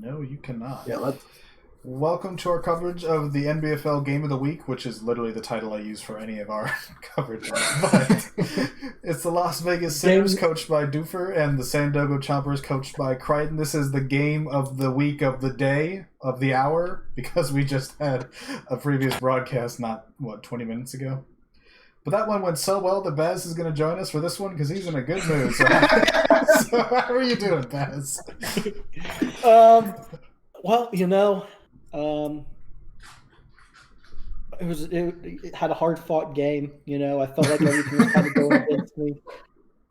No, you cannot. Yeah, let's. Welcome to our coverage of the NBFL Game of the Week, which is literally the title I use for any of our coverage. But it's the Las Vegas Sinners, coached by Doofr, and the San Dogo Chompers, coached by Kryten. This is the game of the week, of the day, of the hour, because we just had a previous broadcast 20 minutes ago. But that one went so well that Baz is going to join us for this one because he's in a good mood. So, so how are you doing, Baz? Well, it had a hard fought game. I felt like everything was kind of going against me,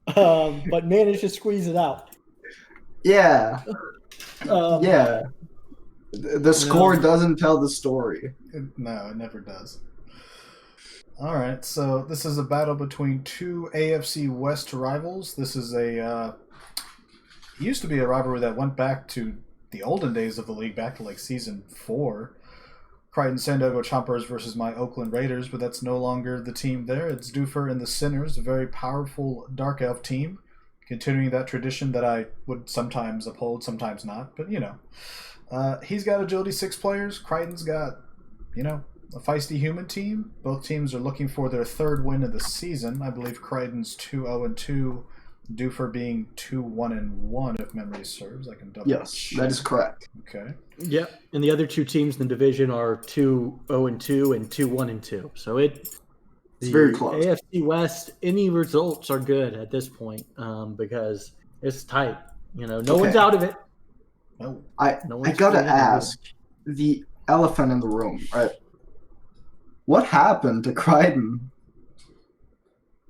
but managed to squeeze it out. Yeah, yeah. The score doesn't tell the story. No, it never does. All right, so this is a battle between two AFC West rivals. This is it used to be a rivalry that went back to the olden days of the league, back to like season 4. Kryten San Diego Chompers versus my Oakland Raiders, but that's no longer the team there. It's Doofr and the Sinners, a very powerful Dark Elf team, continuing that tradition that I would sometimes uphold, sometimes not, but he's got agility 6 players. Kryten's got, a feisty human team. Both teams are looking for their 3rd win of the season. I believe Kryten's 2-0-2, Doofr being 2-1-1, if memory serves. I can double check. Yes, that is correct. Okay. Yep, and the other 2 teams in the division are 2-0-2 and 2-1-2. So it's very close. AFC West, any results are good at this point because it's tight. No one's out of it. No. I gotta ask the elephant in the room, right? What happened to Kryten?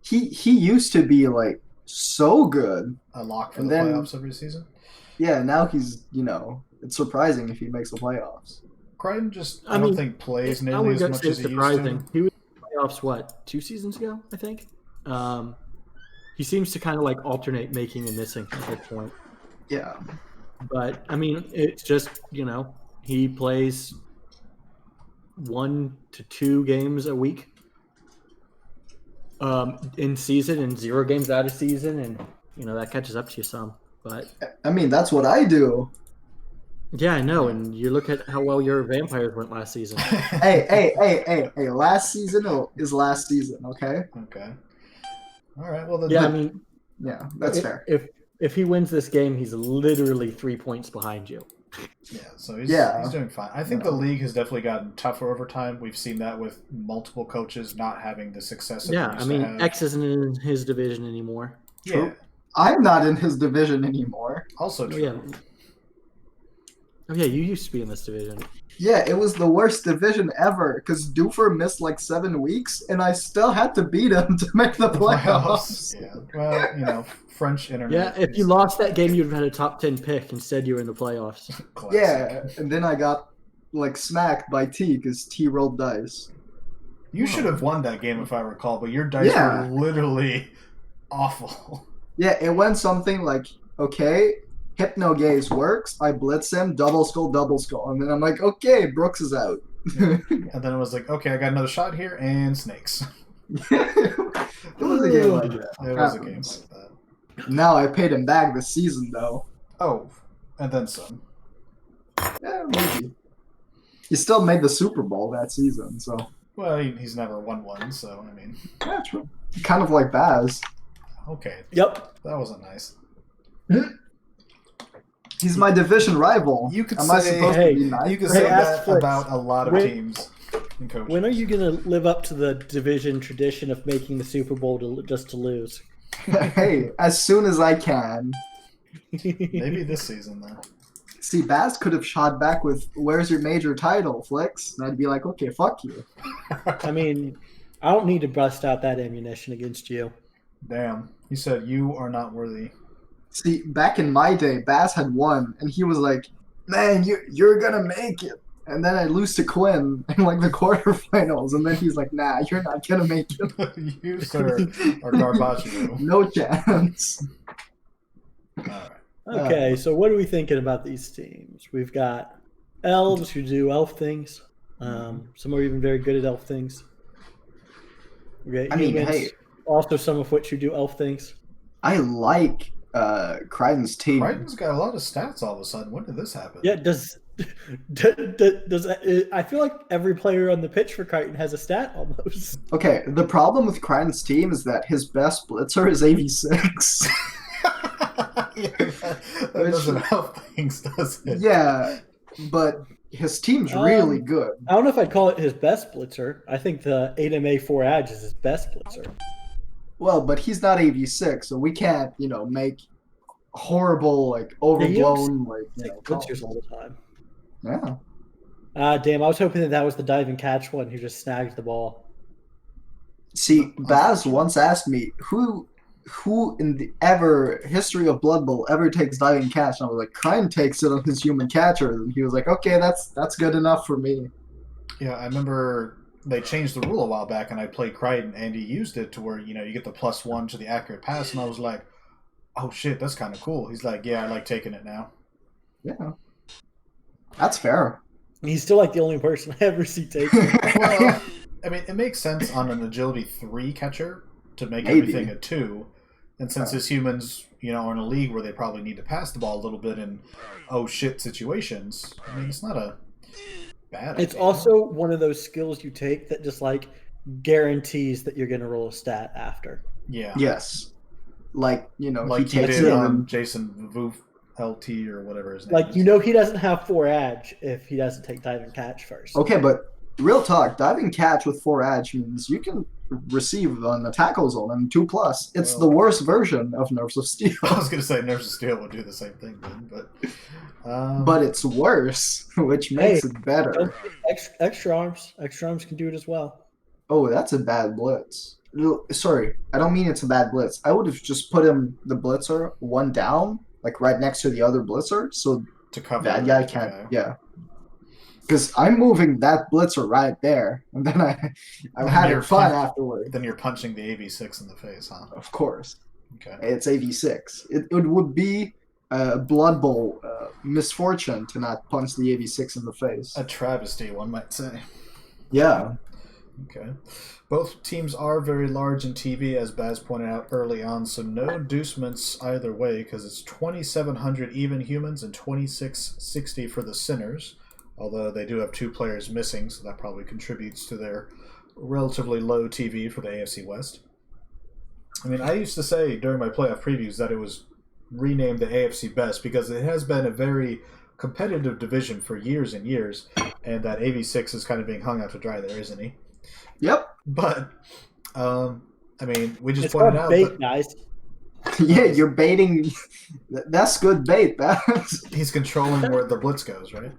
He used to be like so good. A lock for the playoffs every season? Yeah, now he's, it's surprising if he makes the playoffs. Kryten I don't think plays nearly as much as he used to. He was in the playoffs, 2 seasons ago, I think? He seems to kind of like alternate making and missing at that point. Yeah. But, it's just, he plays 1 to 2 games a week in season and 0 games out of season, and that catches up to you some. But that's what I do. Yeah, I know, and you look at how well your vampires went last season. hey, last season is last season, okay? Okay. All right, well, yeah, that's fair. If he wins this game, he's literally 3 points behind you. Yeah, so he's doing fine. I think the league has definitely gotten tougher over time. We've seen that with multiple coaches not having the success. X isn't in his division anymore. Yeah, I'm not in his division anymore. Also true. Oh yeah, you used to be in this division. Yeah, it was the worst division ever because Doofr missed like 7 weeks, and I still had to beat him to make the playoffs. Yeah, well, French internet. Yeah, if you lost that game, you'd have had a top 10 pick. Instead, you were in the playoffs. Classic. Yeah, and then I got smacked by T because T rolled dice. You should have won that game if I recall, but your dice were literally awful. Yeah, it went something like, okay, Hypno Gaze works. I blitz him, double skull. And then I'm like, okay, Brooks is out. And then it was like, okay, I got another shot here, and snakes. It was a game like that. It was a game like that. Now I paid him back this season, though. Oh, and then some. Yeah, maybe. He still made the Super Bowl that season, so. Well, he's never won one, so, Yeah, true. Kind of like Baz. Okay. Yep. That wasn't nice. He's my division rival. You could Am I say, supposed to be nice? You could say that about a lot of teams and coaches. When are you going to live up to the division tradition of making the Super Bowl just to lose? Hey, as soon as I can. Maybe this season, though. See, Baz could have shot back with, where's your major title, Flicks? And I'd be like, okay, fuck you. I don't need to bust out that ammunition against you. Damn. He said, you are not worthy. See, back in my day, Baz had won, and he was like, man, you're gonna make it. And then I lose to Quinn in the quarterfinals, and then he's like, nah, you're not gonna make it. You, sir, are Garbaggio. No chance. All right. Okay, so what are we thinking about these teams? We've got elves who do elf things. Some are even very good at elf things. We got humans, hey, also some of which who do elf things. I like Kryten's team. Kryten's got a lot of stats all of a sudden. When did this happen? Yeah, does I feel like every player on the pitch for Kryten has a stat almost. Okay, the problem with Kryten's team is that his best blitzer is AV6. Yeah, that doesn't help things, does it? Yeah, but his team's really good. I don't know if I'd call it his best blitzer. I think the 8MA 4 Edge is his best blitzer. Well, but he's not AV6, so we can't, make horrible, like, overblown, blitzers all the time. Yeah. Damn, I was hoping that was the dive and catch one who just snagged the ball. See, Baz once asked me, who in the history of Blood Bowl ever takes diving catch? And I was like, Kryten takes it on his human catcher. And he was like, okay, that's good enough for me. Yeah, I remember they changed the rule a while back, and I played Kryten, and he used it to where, you get the +1 to the accurate pass, and I was like, oh shit, that's kind of cool. He's like, yeah, I like taking it now. Yeah. That's fair. He's still like the only person I ever see take it. Well, I mean, it makes sense on an agility 3 catcher to make everything a 2. And since his humans, are in a league where they probably need to pass the ball a little bit in oh shit situations, I mean, it's not a bad It's idea. also one of those skills you take that just like guarantees that you're going to roll a stat after. Yeah. Yes. Like, like he takes did it on and Jason Voof LT or whatever his name Like, is. he doesn't have 4 edge if he doesn't take dive and catch first. Okay, but real talk, diving catch with 4 edge means you can receive on the tackle zone and 2+. It's the worst version of Nerves of Steel. I was going to say Nerves of Steel would do the same thing then, but... but it's worse, which makes it better. Extra arms can do it as well. Oh, that's a bad blitz. Sorry, I don't mean it's a bad blitz. I would have just put him, the blitzer, one down, like right next to the other blitzer, so to cover that guy can't. Yeah, because I'm moving that blitzer right there, and then I'm having fun afterward. Then you're punching the AV6 in the face, huh? Of course. Okay. It's AV6. It would be a Blood Bowl misfortune to not punch the AV6 in the face. A travesty, one might say. Yeah. Okay. Both teams are very large in TV, as Baz pointed out early on, so no inducements either way, because it's 2,700 even humans and 2,660 for the Sinners, although they do have 2 players missing, so that probably contributes to their relatively low TV for the AFC West. I mean, I used to say during my playoff previews that it was renamed the AFC Best because it has been a very competitive division for years and years, and that AV6 is kind of being hung out to dry there, isn't he? Yep. But, I mean, we just It's pointed called out bait, that guys. Yeah, you're baiting. That's good bait, Baz. he's controlling where the blitz goes, right?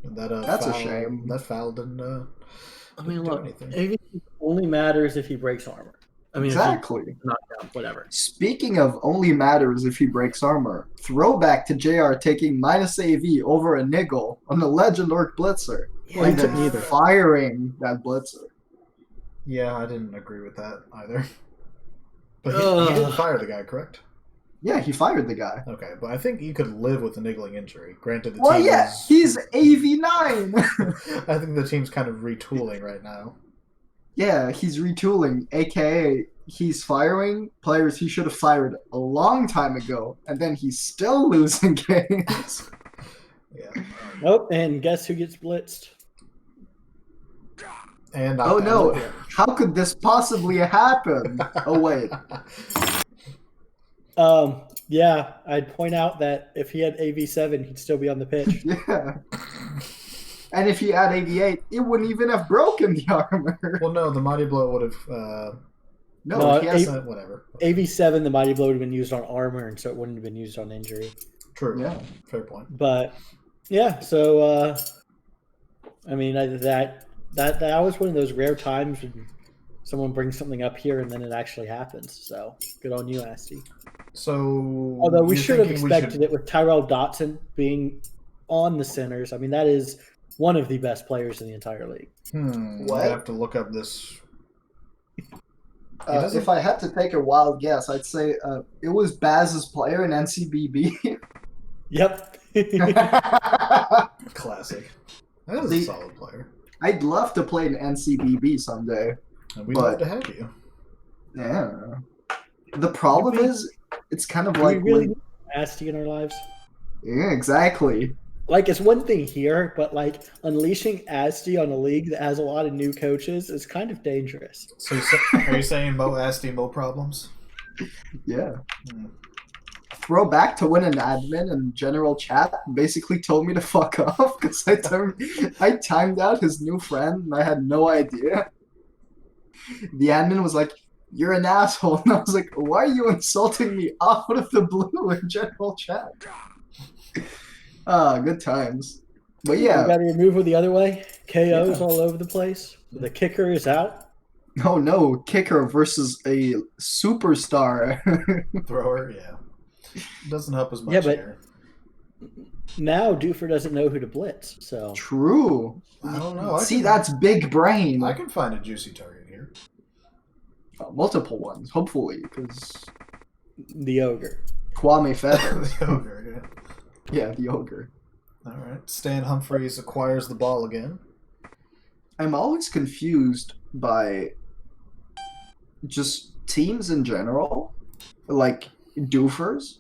And that, That's a foul, shame. That foul didn't I mean, do look, anything. AV only matters if he breaks armor. I mean, Exactly. if he knocked down, whatever. Speaking of only matters if he breaks armor, throwback to JR taking -AV over a niggle on the Legend Orc Blitzer. Well, and he took then neither. firing that Blitzer. Yeah, I didn't agree with that either. But he didn't fire the guy, correct? Yeah, he fired the guy. Okay, but I think you could live with a niggling injury. Granted, the Well, team yeah, is... he's AV9. I think the team's kind of retooling right now. Yeah, he's retooling, aka he's firing players he should have fired a long time ago, and then he's still losing games. Yeah. Nope, and guess who gets blitzed? And Oh no, how could this possibly happen? Oh wait. Yeah, I'd point out that if he had AV7, he'd still be on the pitch. Yeah. And if he had AV8, it wouldn't even have broken the armor. Well, no, the Mighty Blow would have... No, No, he has whatever. AV7, the Mighty Blow would have been used on armor, and so it wouldn't have been used on injury. True. Yeah. Fair point. But yeah, so I mean that was one of those rare times when someone brings something up here and then it actually happens. So good on you, Asti. So, Although we you're should have thinking expected it with Tyrell Dotson being on the Sinners. I mean, that is one of the best players in the entire league. What? I have to look up this. if I had to take a wild guess, I'd say it was Baz's player in NCBB. Yep. Classic. That is a solid player. I'd love to play in NCBB someday. And we'd love to have you. Yeah. The problem is It's kind of Do like we really when, need Asti in our lives? yeah, exactly. Like, it's one thing here, but like unleashing Asti on a league that has a lot of new coaches is kind of dangerous. So are you saying Mo Asti, Mo problems? Yeah. Hmm. Throwback to when an admin and general chat basically told me to fuck off because I timed out his new friend and I had no idea. The admin was like, "You're an asshole," and I was like, "Why are you insulting me out of the blue in general chat?" Ah, good times. But We yeah, got to remove her the other way. KOs Yeah. all over the place. The kicker is out. oh no, kicker versus a superstar. Thrower, yeah. Doesn't help as much Yeah, but here. now Doofr doesn't know who to blitz. So True. I don't know. See, that's big brain. I can find a juicy target here. Multiple ones, hopefully, because the ogre. Kwame Feathers. The ogre, Yeah, the ogre. yeah. All right. Stan Humphries acquires the ball again. I'm always confused by just teams in general, like doofers,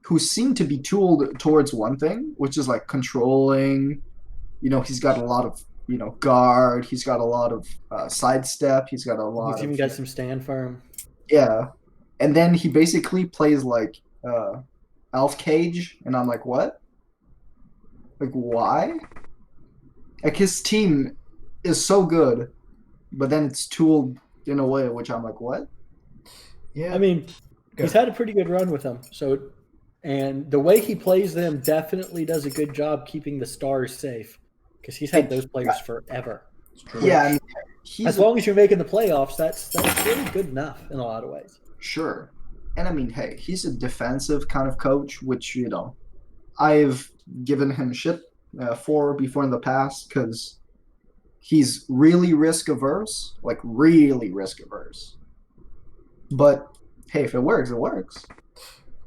who seem to be tooled towards one thing, which is like controlling. He's got a lot of guard. He's got a lot of sidestep. He's got a lot. He's even got some stand firm. Yeah, and then he basically plays like Elf Cage, and I'm like, what? Like, why? Like, his team is so good, but then it's tooled in a way which I'm like, what? Yeah. I mean, he's had a pretty good run with them. So, and the way he plays them definitely does a good job keeping the stars safe because he's had those players forever. It's true. Yeah, I mean, As long as you're making the playoffs, that's really good enough in a lot of ways. sure. And I mean, hey, he's a defensive kind of coach, which I've given him shit for before in the past because he's really risk averse, like really risk averse. But hey, if it works, it works.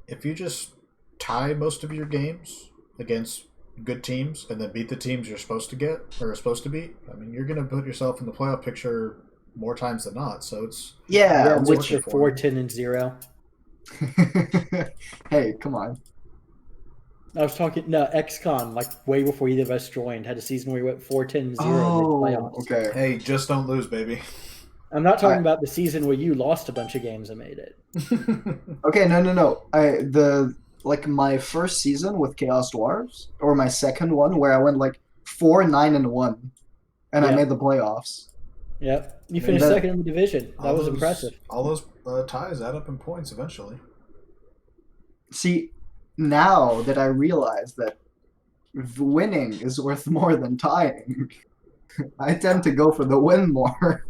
If you just tie most of your games against good teams and then beat the teams you're supposed to get or are supposed to beat, I mean, you're going to put yourself in the playoff picture more times than not. So it's Yeah, it's Which working are for 4-10-0. hey, come on. I was talking XCon, like way before either of us joined, had a season where we went 4-10-0 in the Oh, playoffs. okay. Hey, just don't lose, baby. I'm not talking about the season where you lost a bunch of games and made it. Okay, no. My first season with Chaos Dwarves, or my second one where I went like 4-9-1, and I Yep. made the playoffs. Yep. You finished that- second in the division. That was impressive. All those ties add up in points eventually. See, now that I realize that winning is worth more than tying, I tend to go for the win more.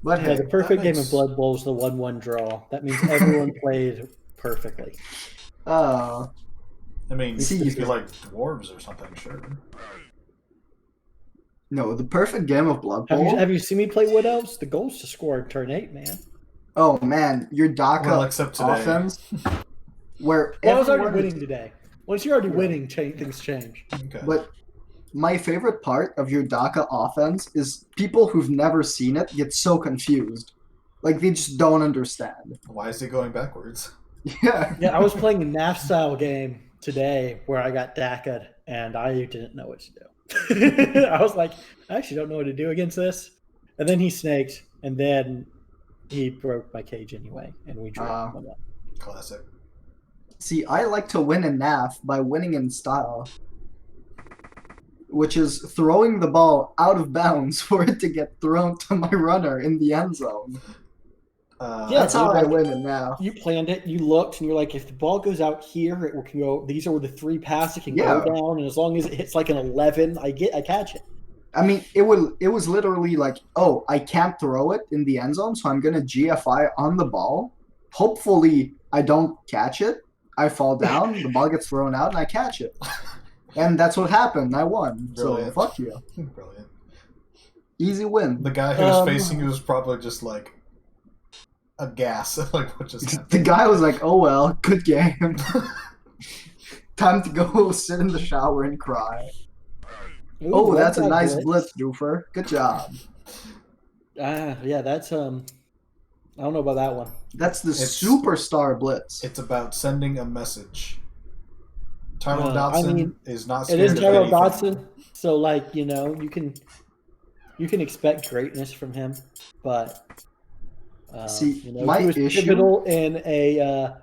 But Yeah, hey, the perfect game makes- of Blood Bowl is the 1-1 draw. That means everyone played perfectly. uh, I mean, See, if you like dwarves or something, sure. no, the perfect game of Blood Have Bowl. you seen me play Wood Elves? The goal is to score in turn 8, man. Oh man, your DACA Well, except today. offense, where Well, I was everyone already is- winning today. Once you're already winning, things change. Okay. But my favorite part of your DACA offense is people who've never seen it get so confused. Like, they just don't understand. Why is it going backwards? Yeah. Yeah, I was playing a NAF style game today where I got DACA'd and I didn't know what to do. I was like, I actually don't know what to do against this. And then he snaked, and then he broke my cage anyway, and we drew. Ah. 1-1. Classic. See, I like to win in NAF by winning in style, which is throwing the ball out of bounds for it to get thrown to my runner in the end zone. Yeah, That's how dude, I like- win in NAF. You planned it. You looked, and you're like, if the ball goes out here, it can go. These are the 3 passes it can Yeah. go down, and as long as it hits like an 11, I catch it. I mean, it was literally like, oh, I can't throw it in the end zone, so I'm gonna GFI on the ball. Hopefully, I don't catch it. I fall down, the ball gets thrown out, and I catch it. And that's what happened. I won. Brilliant. So fuck you. Brilliant. Easy win. The guy who was facing you was probably just like aghast. Like, what just happened? The guy was like, "Oh well, good game. Time to go sit in the shower and cry." Ooh, Oh, that's a that nice blitz, Doofr. Good job. Yeah, that's I I don't know about that one. That's the It's- superstar blitz. It's about sending a message. Tyrell Dodson I mean, is not It scared is of Tyrell anything. Dodson, so like you can expect greatness from him, but See, he my was issue- pivotal in an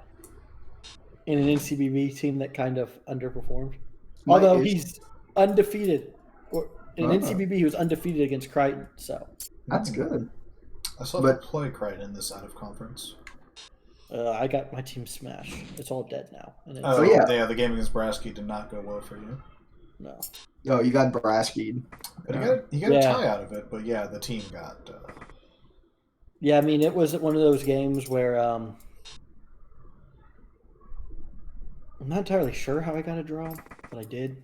NCBB team that kind of underperformed. My Although issue- he's undefeated, or in Ah. NCBB he was undefeated against Kryten. So That's good. I saw But- him play Kryten this out of conference. I got my team smashed. It's all dead now. And it's, Oh, yeah. The game against Brasky did not go well for you. no. Oh, you got Brasky. But he got a tie out of it, but yeah, the team got... Yeah, I mean, it was one of those games where I'm not entirely sure how I got a draw, but I did.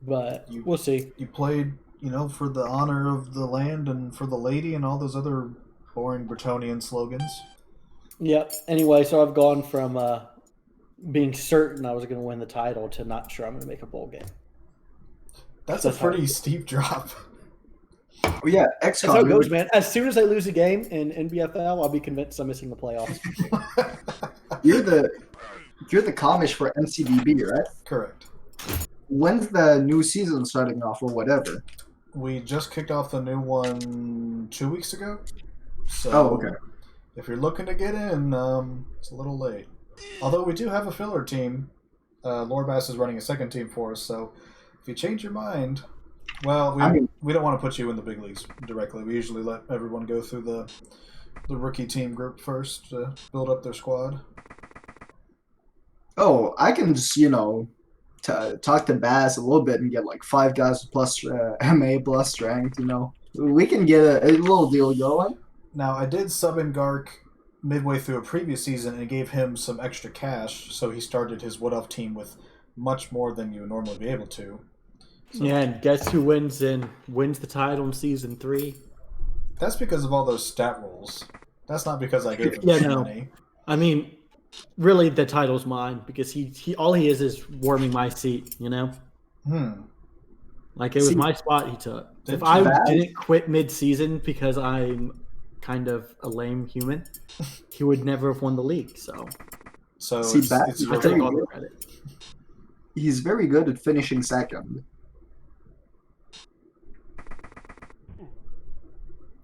But we'll see. You played, for the honor of the land and for the lady and all those other boring Bretonian slogans. Yep. Anyway, so I've gone from being certain I was going to win the title to not sure I'm going to make a bowl game. That's That's a how pretty it steep drop. Oh yeah, That's how XCOM. it goes, man. As soon as I lose a game in NBFL, I'll be convinced I'm missing the playoffs. You're the commish for NCDB, right? Correct. When's the new season starting off, or whatever? We just kicked off the new one 2 weeks ago. So Oh, okay. if you're looking to get in, it's a little late. Although we do have a filler team. Lorbass is running a second team for us, so if you change your mind, well, we don't want to put you in the big leagues directly. We usually let everyone go through the rookie team group first to build up their squad. Oh, I can just talk to Bass a little bit and get like 5 guys plus MA plus strength. We can get a little deal going. Now, I did sub in Gark midway through a previous season and gave him some extra cash, so he started his Wood Elf team with much more than you would normally be able to. So, Yeah, and guess who wins the title in season 3? that's because of all those stat rolls. That's not because I gave him Yeah, no. money. I mean, really, the title's mine because he all he is warming my seat. Like it was my spot he took. If I didn't quit mid-season because I'm kind of a lame human, he would never have won the league. So See, it's Bass, your I take fault. all the credit. he's very good at finishing second.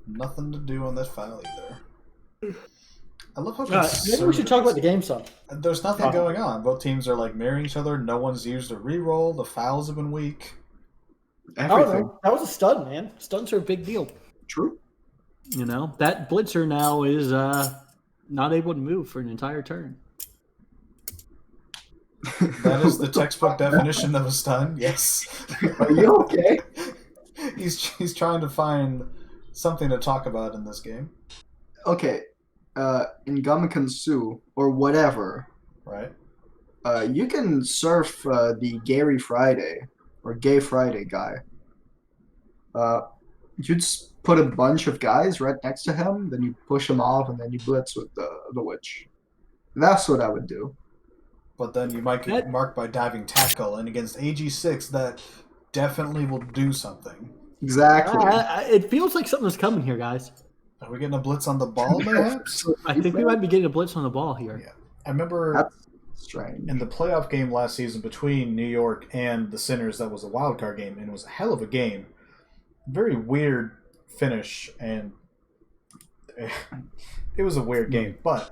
Nothing to do on this file either. I love how Maybe we should talk about the game some. There's nothing going on. Both teams are like mirroring each other. No one's used a reroll. The fouls have been weak. Everything. That was a stun, man. Stuns are a big deal. True. That blitzer now is not able to move for an entire turn. That is the textbook definition of a stun. Yes. Are you okay? He's trying to find something to talk about in this game. Okay. In Gamakansu or whatever, Right? you can surf the Gary Friday or Gay Friday guy. You just put a bunch of guys right next to him, then you push him off, and then you blitz with the witch. That's what I would do. But then you might get marked by diving tackle, and against AG6, that definitely will do something. Exactly. It feels like something's coming here, guys. Are we getting a blitz on the ball, mayhaps? I think we might be getting a blitz on the ball here. Yeah. I remember That's strange. in the playoff game last season between New York and the Sinners, that was a wild card game, and it was a hell of a game. Very weird finish, and it was a weird game. But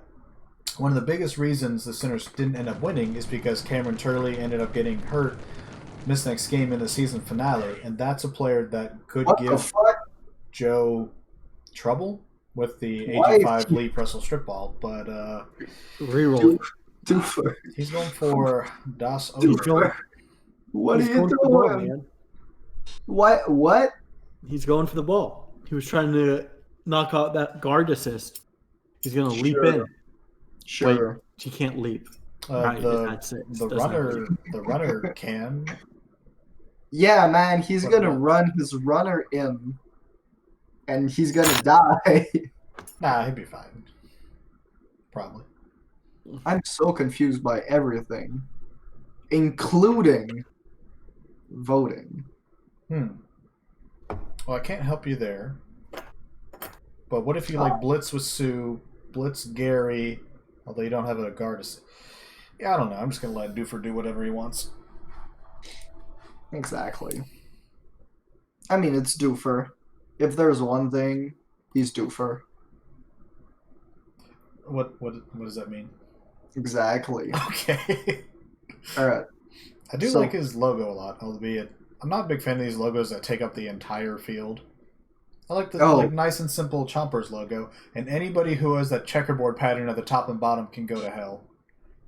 one of the biggest reasons the Sinners didn't end up winning is because Cameron Turley ended up getting hurt, missed next game in the season finale, and that's a player that could What the give fuck? Joe trouble with the Why is AG5 he- Lee Pressel strip ball, but Reroll. Doofr. he's going for Das Doofr. Over. What He's are you going for the ball, doing? man. What? He's going for the ball. He was trying to knock out that guard assist. He's going to leap Sure. in. Sure. Wait, he can't leap. Right, that's it. The Doesn't runner can. Yeah, man, he's What gonna about- run his runner in, and he's gonna die. Nah, he'd be fine. Probably. I'm so confused by everything, including voting. Well, I can't help you there. But what if you like blitz with Sue, blitz Gary, although you don't have a guard? Yeah, I don't know. I'm just gonna let Doofr do whatever he wants. Exactly. I mean, it's Doofr. If there's one thing, he's Doofr. What does that mean? Exactly. Okay. All right. I do like his logo a lot, albeit I'm not a big fan of these logos that take up the entire field. I like the like nice and simple Chompers logo, and anybody who has that checkerboard pattern at the top and bottom can go to hell.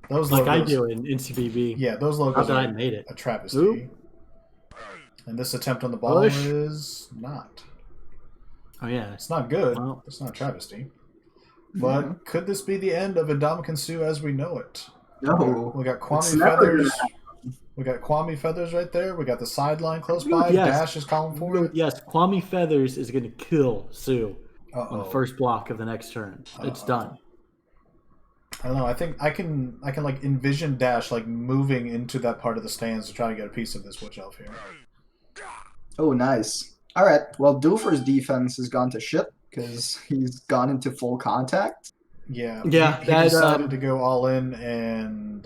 Those like logos, I do in CBB. Yeah, those logos Not that are I made it. a travesty. Ooh. And this attempt on the ball is not. Oh yeah, It's not good. Well, it's not a travesty. But could this be the end of Indomitian Sue as we know it? No. We got Kwame Feathers. We got Kwame Feathers right there. We got the sideline close by. Yes. Dash is calling for it. Yes, Kwame Feathers is going to kill Sue on the Uh-oh. first block of the next turn. It's done. I don't know. I think I can like envision Dash like moving into that part of the stands to try to get a piece of this witch elf here. Oh, nice. All right. Well, Doofr's defense has gone to shit because he's gone into full contact. Yeah. Yeah. He decided to go all in, and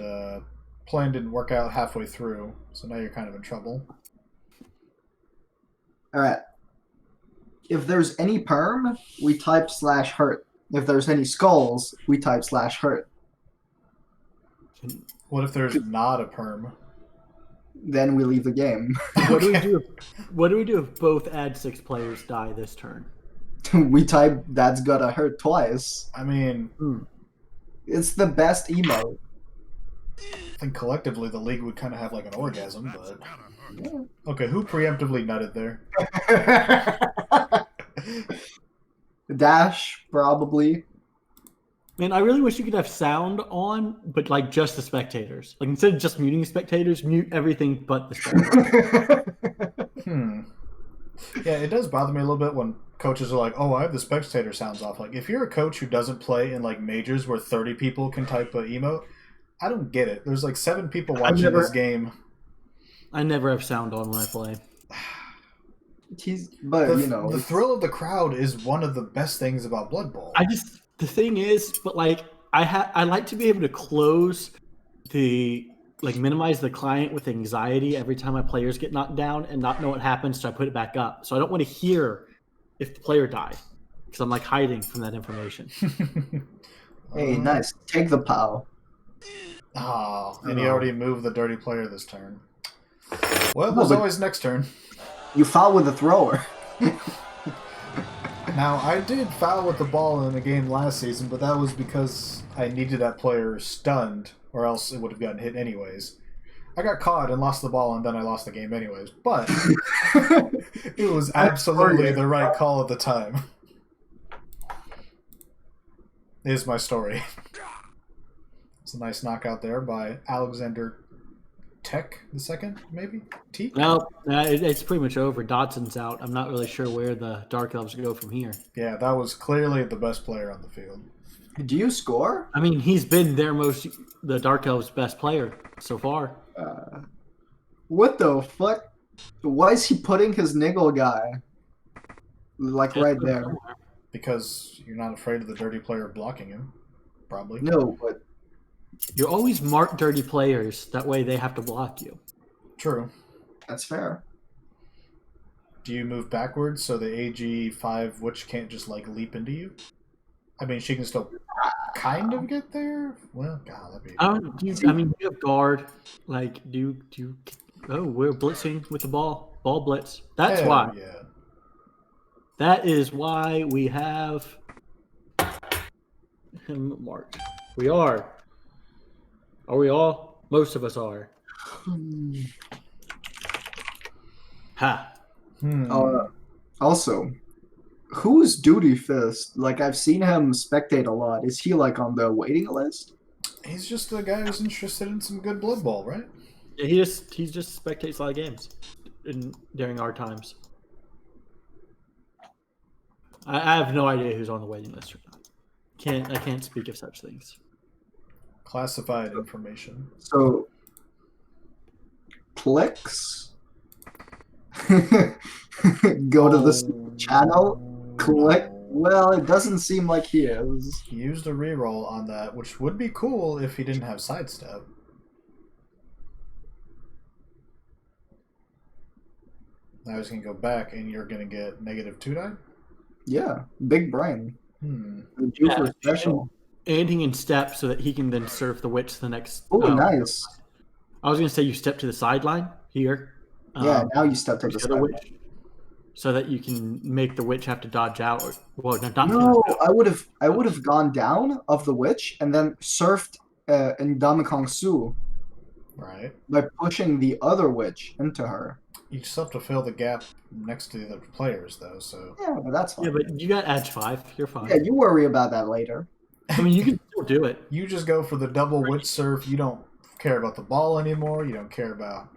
plan didn't work out halfway through. So now you're kind of in trouble. All right. If there's any perm, we type /hurt. If there's any skulls, we type /hurt. What if there's not a perm? Then we leave the game. What do we do? What do we do if both add 6 players die this turn? We type that's gotta hurt twice. I mean, It's the best emote. I think collectively the league would kind of have like an orgasm, but okay, who preemptively nutted there? Dash, probably. Man, I really wish you could have sound on, but like just the spectators. Like instead of just muting the spectators, mute everything but the spectators. Yeah, it does bother me a little bit when coaches are like, "Oh, I have the spectator sounds off." Like, if you're a coach who doesn't play in like majors where 30 people can type a emote, I don't get it. There's like 7 people watching this game. I never have sound on when I play. The thrill of the crowd is one of the best things about Blood Bowl. The thing is, but like I like to be able to close minimize the client with anxiety every time my players get knocked down and not know what happens, so I put it back up. So I don't want to hear if the player died because I'm like hiding from that information. Hey, nice. Take the POW. Oh, and he already moved the dirty player this turn. Well, there's always next turn. You foul with the thrower. Now, I did foul with the ball in a game last season, but that was because I needed that player stunned, or else it would have gotten hit anyways. I got caught and lost the ball, and then I lost the game anyways. But it was absolutely the right call at the time. Is my story. It's a nice knockout there by Alexander Tech the second, maybe? T? No, it's pretty much over. Dodson's out. I'm not really sure where the Dark Elves go from here. Yeah, that was clearly the best player on the field. Do you score? I mean, he's been the Dark Elves' best player so far. What the fuck? Why is he putting his niggle guy right there? Because you're not afraid of the dirty player blocking him, probably. No, but you always mark dirty players. That way they have to block you. True. That's fair. Do you move backwards so the AG5 witch can't just leap into you? I mean, she can still kind of get there. Well, God, that'd be. Do you have guard? Oh, we're blitzing with the ball. Ball blitz. That's why. Yeah. That is why we have him marked. We are. Are we all? Most of us are. Ha. Also, who's Duty Fist? I've seen him spectate a lot. Is he on the waiting list? He's just a guy who's interested in some good Blood Bowl, right? Yeah, he just spectates a lot of games during our times. I have no idea who's on the waiting list or not. I can't speak of such things. Classified information. So, clicks. Go to the channel, click Well, it doesn't seem like he is. He used a reroll on that, which would be cool if he didn't have sidestep. Now he's going to go back, and you're going to get -2 die? Yeah, big brain. Hmm. Doofr special. And he can step so that he can then serve the witch the next. Oh, nice. I was going to say you step to the sideline here. Yeah, now you step to the other sideline. witch, so that you can make the witch have to dodge out. No, I would have gone down of the witch and then surfed in Damikong Su Right. by pushing the other witch into her. You just have to fill the gap next to the other players, though, so... Yeah, but that's fine. Yeah, but you got edge 5. You're fine. Yeah, you worry about that later. I mean, you can still do it. You just go for the double witch surf. You don't care about the ball anymore. You don't care about...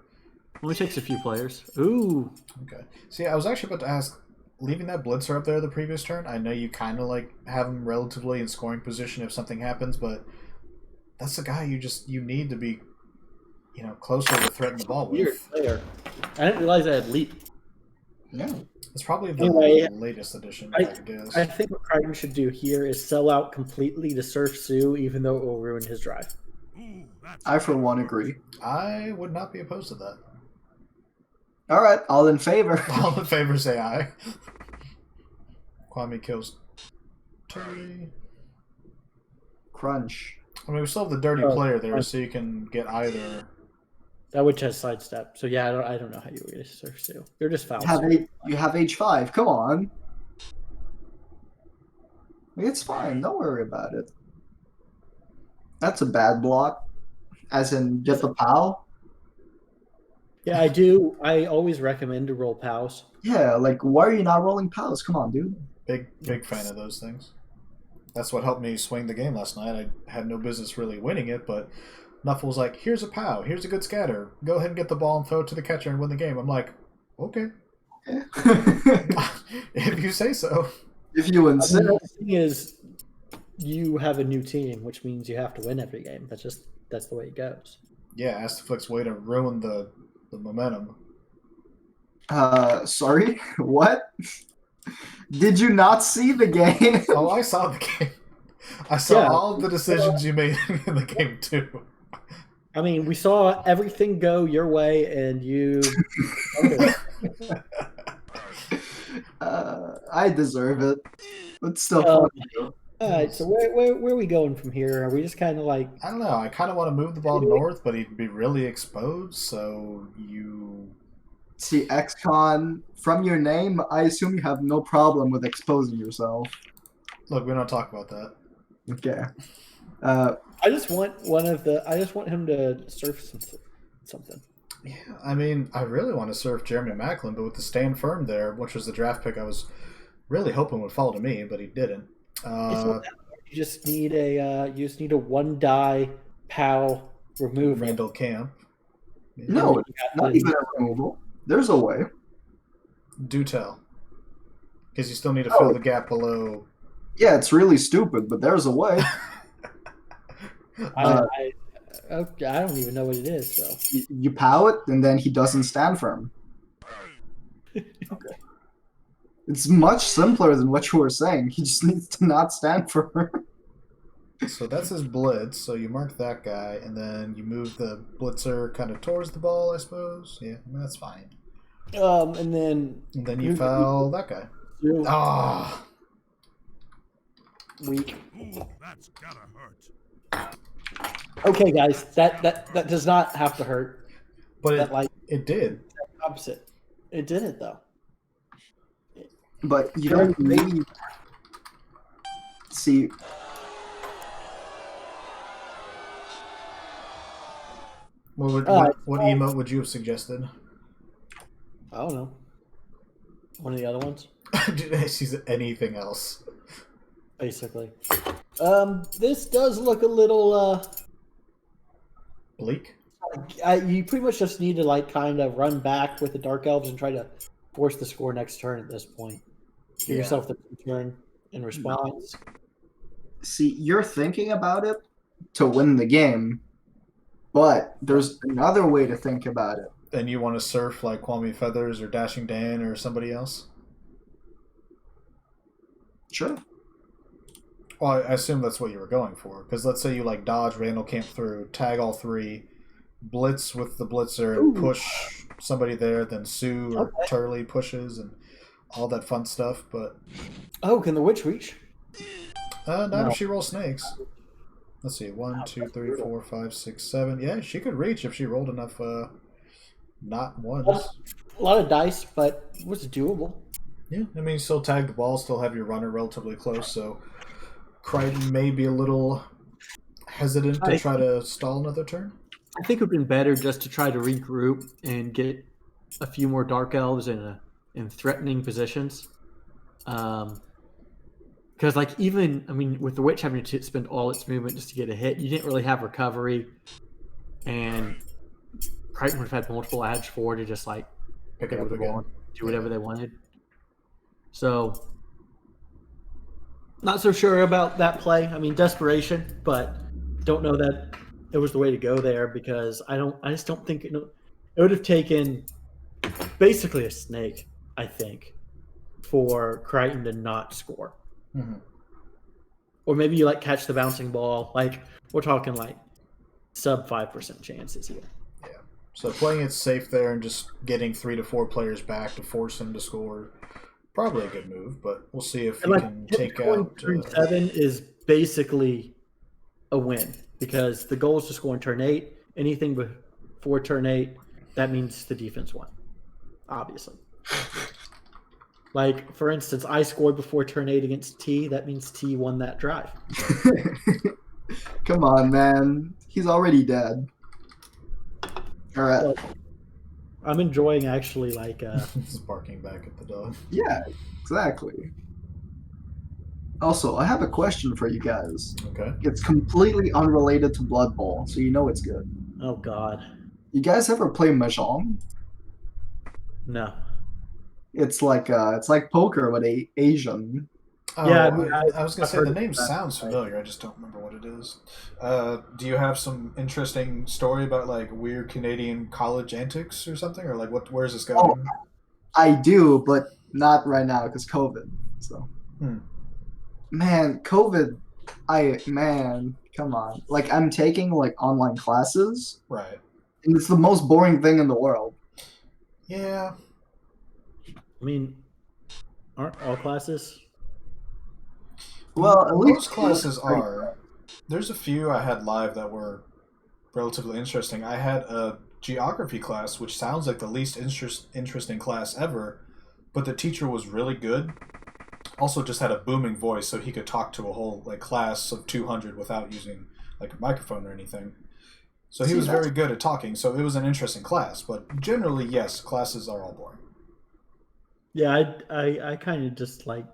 Only takes a few players. Ooh. Okay. See, I was actually about to ask, leaving that blitzer up there the previous turn, I know you kind of like have him relatively in scoring position if something happens, but that's the guy you need to be, closer to threaten the ball Weird with. player. I didn't realize I had leap. Yeah. It's probably the Anyway, latest edition, I guess. I think what Kryten should do here is sell out completely to surf Sue, even though it will ruin his drive. I, for one, agree. I would not be opposed to that. All right, all in favor. All in favor say aye. Kwame kills Terry. Crunch. I mean, we still have the dirty player there, so you can get either. That witch has sidestep. So yeah, I don't know how you really surf Sue. You're just foul. You have H5. Come on. It's fine. Don't worry about it. That's a bad block. As in, get the POW. Yeah, I do. I always recommend to roll POWs. Yeah, like, why are you not rolling POWs? Come on, dude. Big fan of those things. That's what helped me swing the game last night. I had no business really winning it, but Nuffle was like, here's a POW, here's a good scatter. Go ahead and get the ball and throw it to the catcher and win the game. I'm like, okay. If you say so. If you insist. The thing is, you have a new team, which means you have to win every game. That's the way it goes. Yeah, Astaflix's way to ruin the momentum. Sorry? What? Did you not see the game? Oh, I saw the game. I saw all the decisions you made in the game, too. I mean, we saw everything go your way, and you... I deserve it. It's still fun. All right, so where are we going from here? Are we just kind of like... I don't know. I kind of want to move the ball north, but he'd be really exposed, so you... See, XCon, from your name, I assume you have no problem with exposing yourself. Look, we don't talk about that. Okay. I just want him to surf something. Yeah, I mean, I really want to surf Jeremy Macklin, but with the stand firm there, which was the draft pick I was really hoping would fall to me, but he didn't. You just need a one die POW removal. Randall Camp. No, not even a removal. There's a way. Do tell. Because you still need to fill the gap below. Yeah, it's really stupid, but there's a way. I don't even know what it is. So you POW it, and then he doesn't stand firm. Okay. It's much simpler than what you were saying. He just needs to not stand firm. So that's his blitz. So you mark that guy, and then you move the blitzer kind of towards the ball, I suppose. Yeah, I mean, that's fine. And then you foul that guy. Ah. Weak. Ooh, that's gotta hurt. Okay, guys, that does not have to hurt. But it did. Opposite. It didn't though. But you don't need. See. What emote would you have suggested? I don't know. One of the other ones. She's anything else. Basically. This does look a little bleak. You pretty much just need to like kind of run back with the Dark Elves and try to force the score next turn at this point. Give yourself the turn in response. See, you're thinking about it to win the game, but there's another way to think about it. And you want to surf like Kwame Feathers or Dashing Dan or somebody else? Sure. Well, I assume that's what you were going for. Because let's say you like dodge Randall Camp through, tag all three, blitz with the blitzer, and push somebody there, then Sue or Turley pushes and all that fun stuff. But can the witch reach? not if she rolls snakes. Let's see, 1, 2, 3, 4, 5, 6, 7. Yeah, she could reach if she rolled enough not ones. A lot of dice, but it was doable. Yeah, I mean, still tag the ball, still have your runner relatively close, so Kryten may be a little hesitant to try to stall another turn. I think it would have been better just to try to regroup and get a few more Dark Elves in threatening positions. Because, like, even, I mean, with the Witch having to spend all its movement just to get a hit, you didn't really have recovery. And Kryten would have had multiple ads forward to just, like, Pick it up the again. ball and do whatever they wanted. So, not so sure about that play. I mean, desperation, but don't know that it was the way to go there because I just don't think it would have taken basically a snake, I think, for Kryten to not score. Mm-hmm. Or maybe you like catch the bouncing ball. Like we're talking like sub 5% chances here. Yeah. So playing it safe there and just getting 3 to 4 players back to force him to score, probably a good move. But we'll see if he can take out. Turn 7 is basically a win because the goal is to score in turn 8. Anything before turn 8, that means the defense won. Obviously. Like, for instance, I scored before turn 8 against T. That means T won that drive. Come on, man. He's already dead. All right. Well, I'm enjoying actually, like... He's barking back at the dog. Yeah, exactly. Also, I have a question for you guys. Okay. It's completely unrelated to Blood Bowl, so you know it's good. Oh, God. You guys ever play Mahjong? No. It's like poker, but Asian. Oh, Yeah, I was going to say the name sounds familiar. I just don't remember what it is. Do you have some interesting story about like weird Canadian college antics or something, or like where's this going? Oh, I do, but not right now because COVID. So, man, COVID. Come on. Like I'm taking like online classes, Right. and it's the most boring thing in the world. Yeah. I mean, aren't all classes? Well, at least most classes are. There's a few I had live that were relatively interesting. I had a geography class, which sounds like the least interesting class ever, but the teacher was really good. Also, just had a booming voice, so he could talk to a whole like class of 200 without using like a microphone or anything. So he was very good at talking. So it was an interesting class, but generally, yes, classes are all boring. Yeah, I kind of just like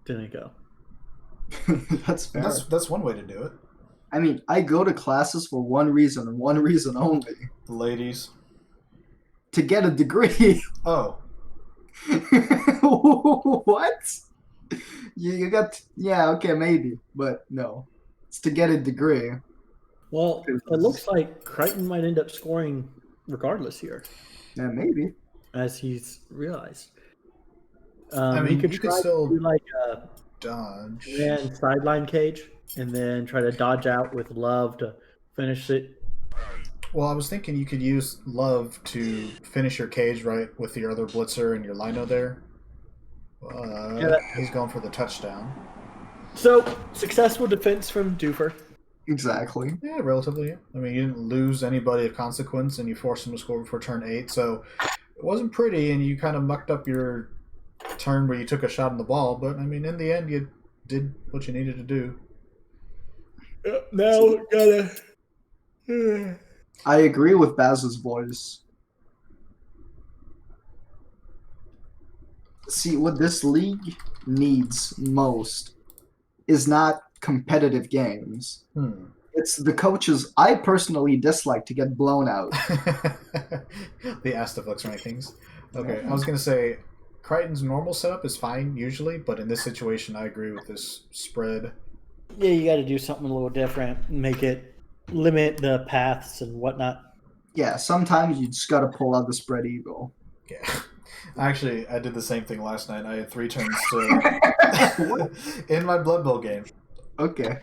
didn't go. That's fair. That's one way to do it. I mean, I go to classes for one reason and one reason only. The ladies. To get a degree. Oh. What? You got... Yeah, okay, maybe. But no. It's to get a degree. Well, it looks like Kryten might end up scoring regardless here. Yeah, maybe. As he's realized. I mean, he could you try could still to do like a dodge and sideline cage and then try to dodge out with Love to finish it. Well, I was thinking you could use Love to finish your cage right with your other blitzer and your lino there. He's going for the touchdown. So, successful defense from Doofr. Exactly. Yeah, relatively. I mean, you didn't lose anybody of consequence, and you forced him to score before turn 8, so it wasn't pretty, and you kind of mucked up your turn where you took a shot on the ball, but, I mean, in the end, you did what you needed to do. Now, gotta... I agree with Baz's voice. See, what this league needs most is not competitive games. It's the coaches I personally dislike to get blown out. The Astaflux rankings. Okay, I was going to say, Kryten's normal setup is fine usually, but in this situation, I agree with this spread. Yeah, you got to do something a little different, limit the paths and whatnot. Yeah, sometimes you just gotta pull out the spread eagle. Yeah, Actually, I did the same thing last night. I had 3 turns to in my Blood Bowl game. Okay.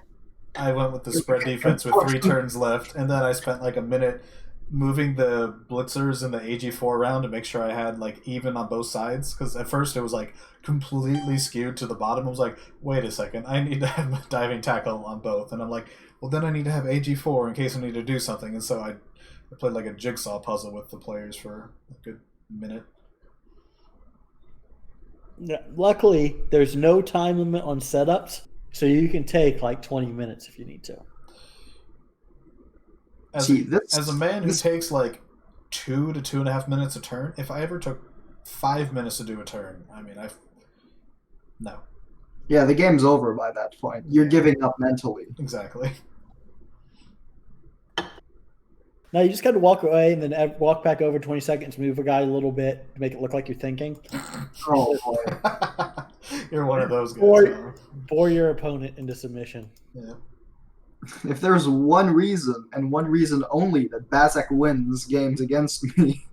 I went with the spread defense with 3 turns left, and then I spent like a minute moving the blitzers in the AG4 round to make sure I had like even on both sides. Because at first it was like completely skewed to the bottom. I was like, wait a second, I need to have a diving tackle on both, and I'm like, well, then I need to have AG4 in case I need to do something. And so I played like a jigsaw puzzle with the players for a good minute. Yeah, luckily, there's no time limit on setups, so you can take like 20 minutes if you need to. As a man who takes like 2 to 2.5 minutes a turn, if I ever took 5 minutes to do a turn, I mean, no. Yeah, the game's over by that point. You're giving up mentally. Exactly. Now you just got to walk away and then walk back over 20 seconds, move a guy a little bit to make it look like you're thinking. Oh, boy. You're one of those guys. Bore your opponent into submission. Yeah. If there's one reason, and one reason only, that Bazak wins games against me,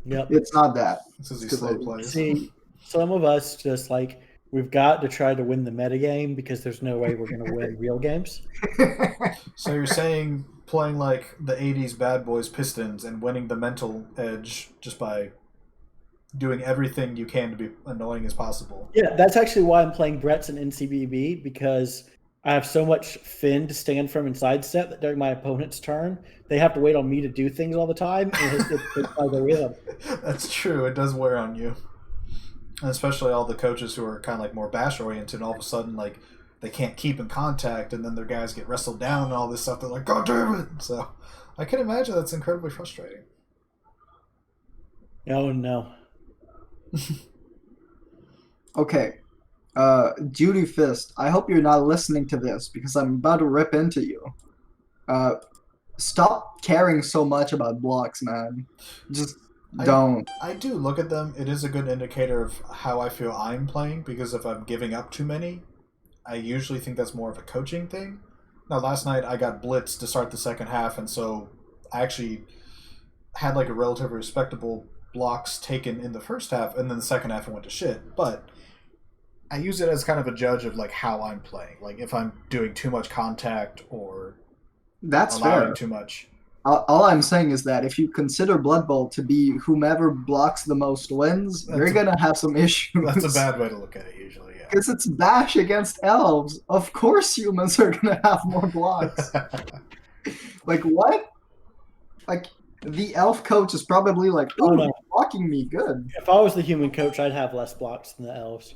it's not that. This is he slow plays. See, some of us just like, we've got to try to win the metagame because there's no way we're going to win real games. So you're saying playing like the 80s Bad Boys Pistons and winning the mental edge just by doing everything you can to be annoying as possible. Yeah, that's actually why I'm playing Brett's and NCBB, because I have so much fin to stand from and sidestep that during my opponent's turn, they have to wait on me to do things all the time. And it's by the rhythm. That's true. It does wear on you. And especially all the coaches who are kind of like more bash oriented, and all of a sudden like they can't keep in contact, and then their guys get wrestled down and all this stuff. They're like, God damn it! So I can imagine that's incredibly frustrating. Oh no. Okay. Judy Fist, I hope you're not listening to this because I'm about to rip into you. Stop caring so much about blocks, man. Just don't. I do look at them. It is a good indicator of how I feel I'm playing, because if I'm giving up too many, I usually think that's more of a coaching thing. Now, last night I got blitzed to start the second half, and so I actually had like a relatively respectable blocks taken in the first half, and then the second half it went to shit. But I use it as kind of a judge of like how I'm playing, like if I'm doing too much contact or that's allowing fair. too much. All I'm saying is that if you consider Blood Bowl to be whomever blocks the most wins, you're gonna have some issues. That's a bad way to look at it, usually. Yeah. Because it's bash against elves. Of course, humans are gonna have more blocks. Like what? Like the elf coach is probably like, "Oh, no, you're blocking me good." If I was the human coach, I'd have less blocks than the elves.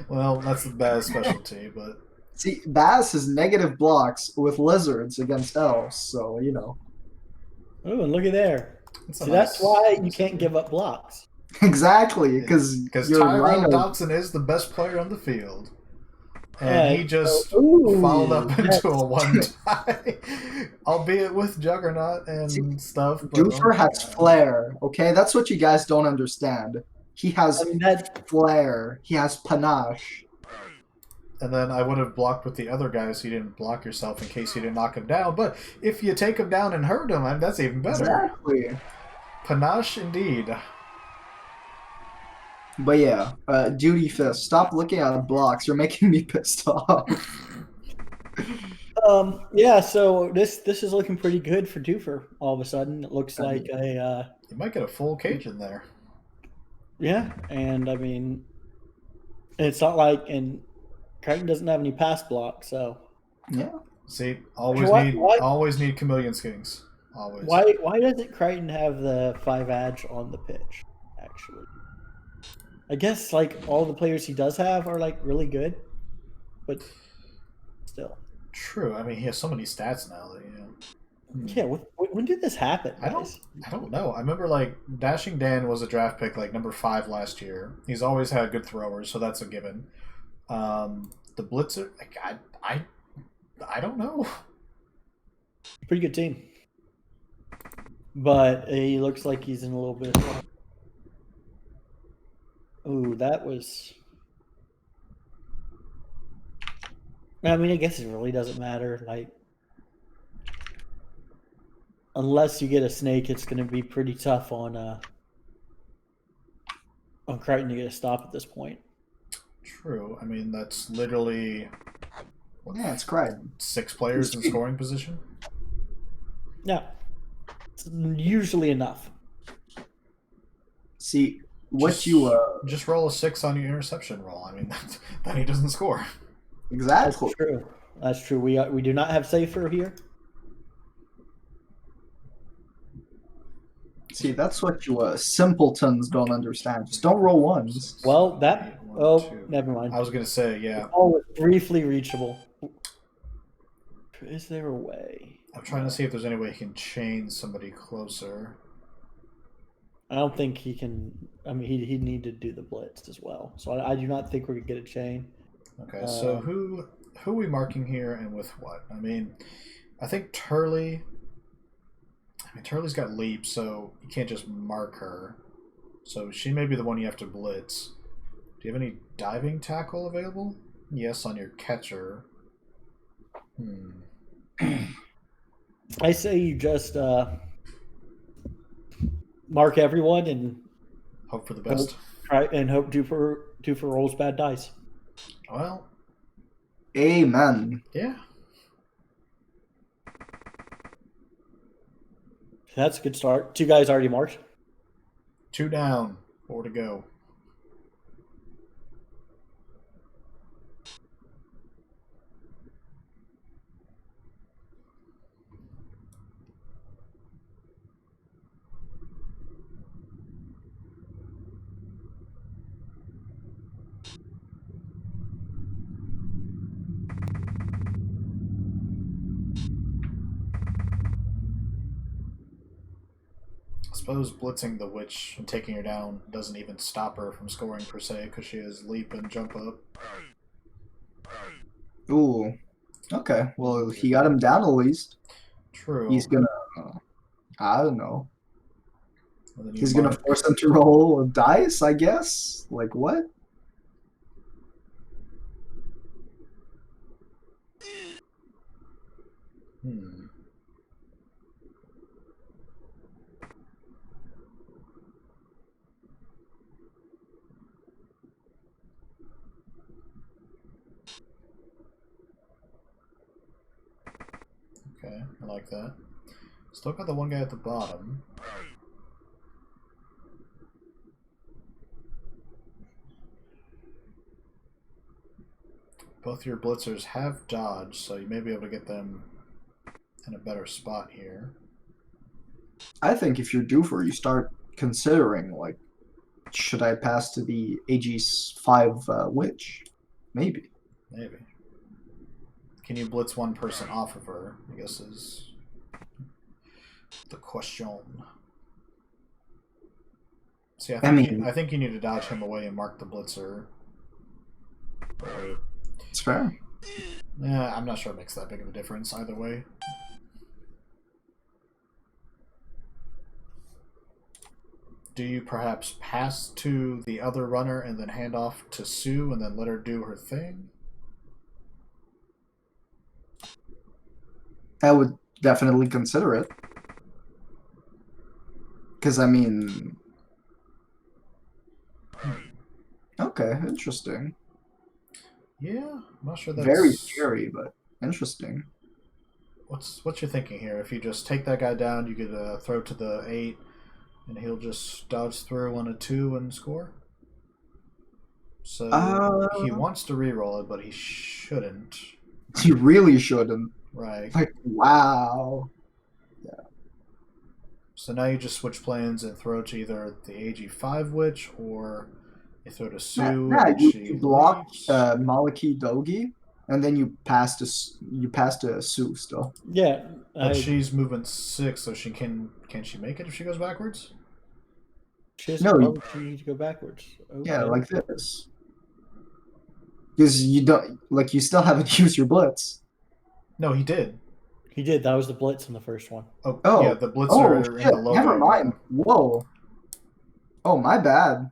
Well, that's the Baz specialty, but see, Baz has negative blocks with lizards against elves, so you know. Oh, and look at there. See, that's why you can't give up blocks. Exactly, because Tyrell Dodson is the best player on the field, and he just followed up into a one tie, albeit with Juggernaut and stuff. Doofr has flair. Okay, that's what you guys don't understand. He has flair. He has panache. And then I would have blocked with the other guys so you didn't block yourself in case you didn't knock him down. But if you take him down and hurt him, that's even better. Exactly. Panache indeed. But yeah, Judy Fist, stop looking at blocks. You're making me pissed off. Yeah, so this is looking pretty good for Doofr. All of a sudden, it looks like a. You might get a full cage in there. Yeah, and I mean, it's not like Kryten doesn't have any pass blocks, so yeah. See, always need chameleon skins. Always. Why doesn't Kryten have the 5 edge on the pitch? Actually, I guess like all the players he does have are like really good, but still. True. I mean, he has so many stats now that Yeah, when did this happen? I don't know. I remember like Dashing Dan was a draft pick like number 5 last year. He's always had good throwers, so that's a given. The Blitzer, like, I don't know. Pretty good team, but he looks like he's in a little bit of. Ooh, that was. I mean, I guess it really doesn't matter. Like, unless you get a snake, it's going to be pretty tough on on Kryten to get a stop at this point. True. I mean, that's literally Yeah, it's Kryten. 6 players in scoring position. Yeah, it's usually enough. See, what Just- you Just roll a 6 on your interception roll. I mean, then he doesn't score. exactly. That's true. That's true. We do not have safer here. See, that's what you simpletons don't understand. Just don't roll ones. Well, that. 1, Oh, 2. never mind. I was gonna say, yeah. Oh, was briefly reachable. Is there a way? I'm trying to see if there's any way he can chain somebody closer. I don't think he can. I mean, he'd need to do the blitz as well. So I do not think we could get a chain. Okay, so who are we marking here and with what? I mean, I think Turley. I mean, Turley's got leap, so you can't just mark her. So she may be the one you have to blitz. Do you have any diving tackle available? Yes, on your catcher. I say you just mark everyone and Hope for the best. try and hope Doofr rolls bad dice. Well, Amen. yeah. That's a good start. 2 guys already marked. 2 down, 4 to go. I suppose blitzing the witch and taking her down doesn't even stop her from scoring per se, because she has leap and jump up. Ooh. Okay. Well, he got him down at least. True. He's gonna. I don't know. And then you He's gonna mark- force him to roll a dice, I guess. Like what? Okay, I like that. Still got the one guy at the bottom. Both your blitzers have dodge, so you may be able to get them in a better spot here. I think if you're Doofr, you start considering like, should I pass to the AG5 witch? Maybe. Maybe. Can you blitz one person off of her, I guess is the question. See, I think you need to dodge him away and mark the blitzer. Or, It's fair. yeah, I'm not sure it makes that big of a difference either way. Do you perhaps pass to the other runner and then hand off to Sue and then let her do her thing? I would definitely consider it. Because, I mean... Okay, interesting. Yeah, I'm not sure that's... Very scary, but interesting. What's your thinking here? If you just take that guy down, you could throw to the 8, and he'll just dodge through on a 2 and score? So he wants to reroll it, but he shouldn't. He really shouldn't. Right. Like, wow. So now you just switch plans and throw to either the AG5 witch or you throw to Sue. Yeah, and you block Maliki Dogi, and then you pass to Sue still. Yeah, But she's moving 6, so she can she make it if she goes backwards? she has No, she needs to go backwards. Okay. Yeah, like this. Because you don't you still haven't used your blitz. No, he did. He did. That was the blitz in the first one. Oh, Oh, yeah, the blitzer shit, in the low. never mind. Whoa. Oh, my bad.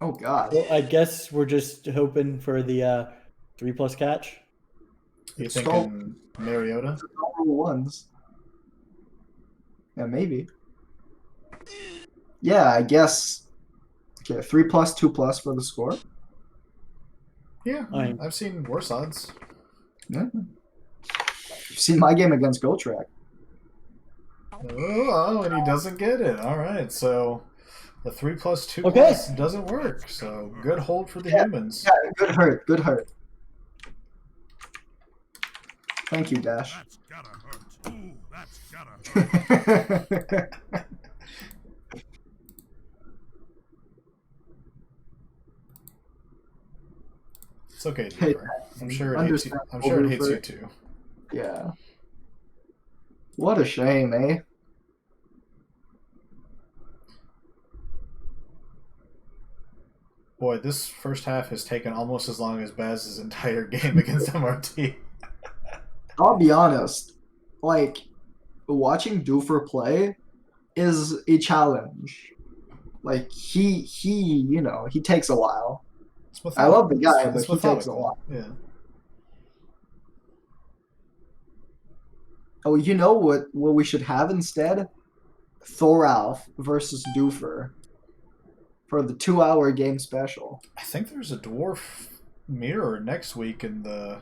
Oh god. Well, I guess we're just hoping for the 3+ catch. You It's thinking Mariota? All ones. Yeah, maybe. Yeah, I guess Okay, 3+, 2+ for the score. Yeah, I- I've seen worse odds. Yeah. You've seen my game against GoTrack. Oh, and he doesn't get it. All right, so the 3+, 2+ Okay. doesn't work. So good hold for the Yeah. humans. Yeah, good hurt. Good hurt. Thank you, Dash. That's gotta hurt. Ooh, that's gotta hurt. It's okay, Hey, Doofr. I'm sure it hits you. I'm sure it hits you too. Yeah. What a shame, eh? Boy, this first half has taken almost as long as Baz's entire game against MRT. I'll be honest. Like, watching Doofr play is a challenge. Like, he takes a while. It's I love the guy, it's but he takes a methodical. while. Yeah. Oh, you know what we should have instead? Thoralf versus Doofr for the 2-hour game special. I think there's a dwarf mirror next week in the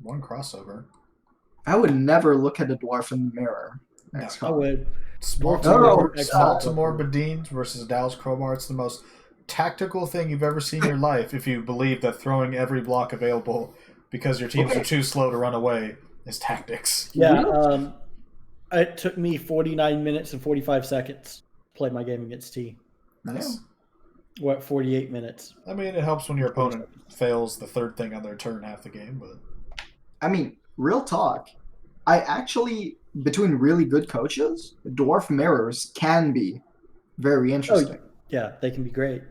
one crossover. I would never look at a dwarf in the mirror. No. Next I con. would. Small No, Timor Badine versus Dallas Crowbar. It's the most tactical thing you've ever seen in your life if you believe that throwing every block available because your teams are too slow to run away is tactics. Yeah. It took me 49 minutes and 45 seconds to play my game against T. Nice. We're at 48 minutes. I mean, it helps when your opponent fails the third thing on their turn half the game, but I mean, real talk. I actually, between really good coaches, dwarf mirrors can be very interesting. Yeah, they can be great.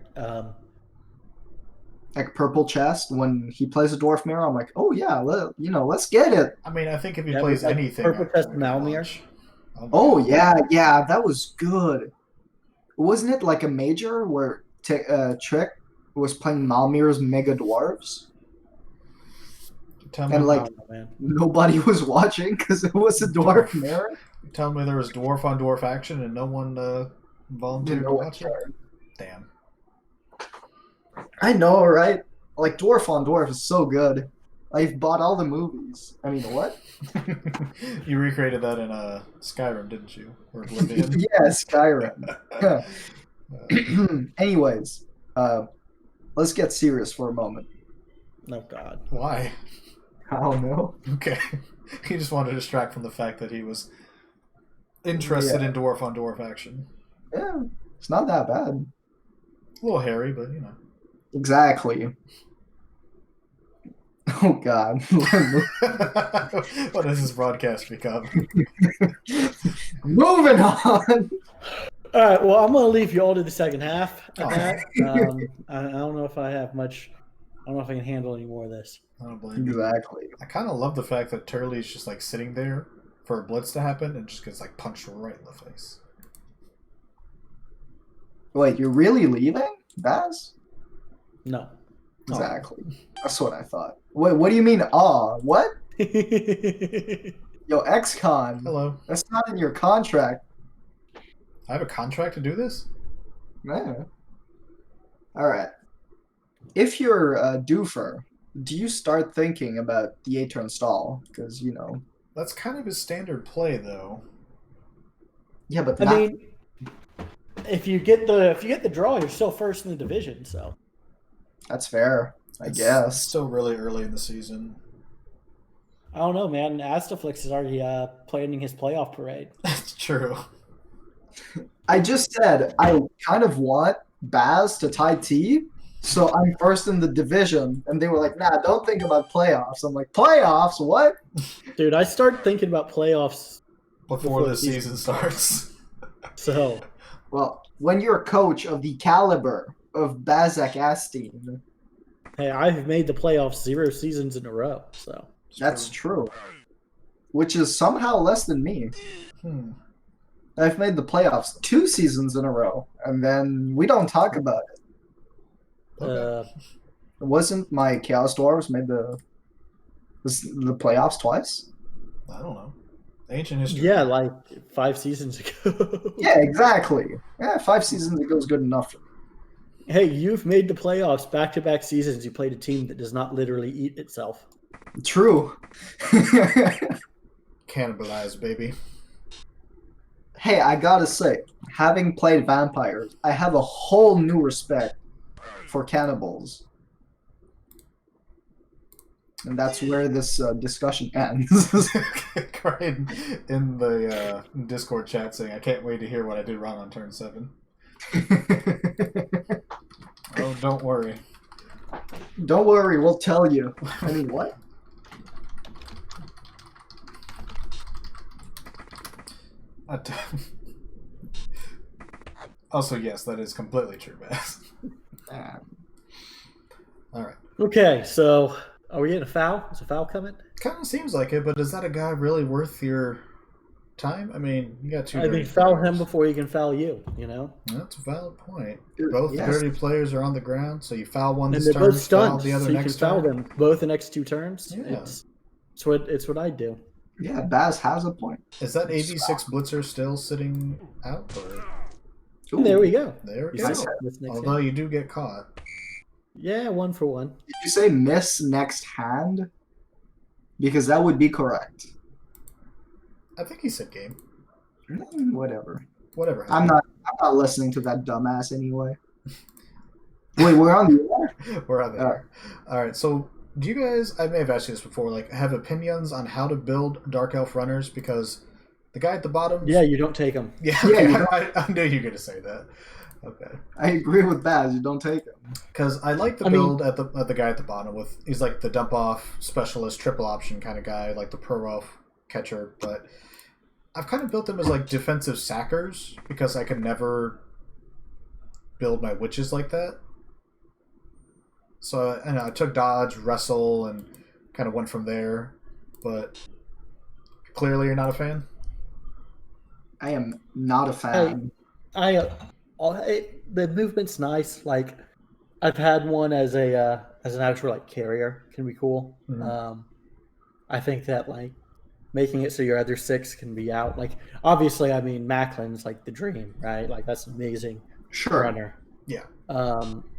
Like Purple Chest, when he plays a dwarf mirror, I'm like, oh yeah, let's get it. I mean, I think if he Yeah, plays but, like, anything, Purple Test I would Malmir. launch. Oh yeah, that was good. Wasn't it like a major where Trick was playing Malmir's Mega Dwarves? Tell me, And like man. nobody was watching because it was a dwarf mirror. tell me there was dwarf on dwarf action and no one volunteered Didn't to know what watch it. cared. Damn. I know, right? Like Dwarf on Dwarf is so good. I've bought all the movies. I mean, what? You recreated that in Skyrim, didn't you? Or Oblivion? Yeah, Skyrim. Anyways, let's get serious for a moment. Oh, God. Why? I don't know. Okay. He just wanted to distract from the fact that he was interested in dwarf on dwarf action. Yeah, it's not that bad. A little hairy, but you know. Exactly. Oh God. What has this broadcast become? Moving on. All right, well, I'm going to leave you all to the second half of Oh. that. I don't know if I have much. I don't know if I can handle any more of this. I don't blame you. Exactly. I kind of love the fact that Turley's just like sitting there for a blitz to happen and just gets like punched right in the face. Wait, you're really leaving, Baz? No. Exactly. That's what I thought. Wait, what do you mean? What? Yo, ex-con. Hello. That's not in your contract. I have a contract to do this? Yeah. All right. If you're Doofr, do you start thinking about the 8-turn stall? Because, That's kind of his standard play, though. yeah, but I not, mean, if you get the draw, you're still first in the division. So that's fair, I It's guess. still really early in the season. I don't know, man. Astaflix is already planning his playoff parade. That's true. I just said I kind of want Baz to tie T, so I'm first in the division. And they were like, nah, don't think about playoffs. I'm like, playoffs? What? Dude, I start thinking about playoffs. Before the season starts. So Well, when you're a coach of the caliber of Bazak Asteen, hey, I've made the playoffs 0 seasons in a row. So that's true. Which is somehow less than me. I've made the playoffs 2 seasons in a row, and then we don't talk about it. Okay. It wasn't my Chaos Dwarves made the playoffs twice? I don't know. Ancient history. yeah, like 5 seasons ago. Yeah, exactly. Yeah, 5 seasons ago is good enough for me. Hey, you've made the playoffs back-to-back seasons. You played a team that does not literally eat itself. True. Cannibalize, baby. Hey, I gotta say, having played vampires, I have a whole new respect for cannibals. And that's where this discussion ends. Kryten in the Discord chat saying, "I can't wait to hear what I did wrong on turn 7." Oh, don't worry. Don't worry, we'll tell you. I mean, what? Also, yes, that is completely true, Bass. Man. All right. Okay, so are we getting a foul? Is a foul coming? Kind of seems like it, but is that a guy really worth your time? I mean, you got two. I dirty think foul players. him before he can foul you. You know. That's a valid point. Dude, Both yes. dirty players are on the ground, so you foul one And this they're turn, both stunned, foul the other so you can next foul turn. them both the next 2 turns. Yeah. It's what I'd do. Yeah, Baz has a point. Is that AV6 Blitzer still sitting out? Or... There we go. There we You go. see this next Although hand? you do get caught. Yeah, 1 for 1. Did you say miss next hand? Because that would be correct. I think he said game. Whatever. Whatever. I'm not listening to that dumbass anyway. Wait, we're on the air? We're on there. All right. So, do you guys? I may have asked you this before. Like, have opinions on how to build Dark Elf runners? Because the guy at the bottom. Yeah, you don't take them. Yeah. Yeah, Okay, you don't- I knew you were going to say that. Okay. I agree with Baz. You don't take him. Because I like the build at the guy at the bottom with he's like the dump off specialist triple option kind of guy, like the pro elf catcher. But I've kind of built them as like defensive sackers because I can never build my witches like that. So I took dodge, wrestle, and kind of went from there. But clearly, you're not a fan. I am not a fan. The movement's nice. Like, I've had one as an actual like carrier can be cool. Mm-hmm. I think that like making it so your other 6 can be out. Like, obviously, I mean Macklin's like the dream, right? Like that's an amazing runner. Yeah.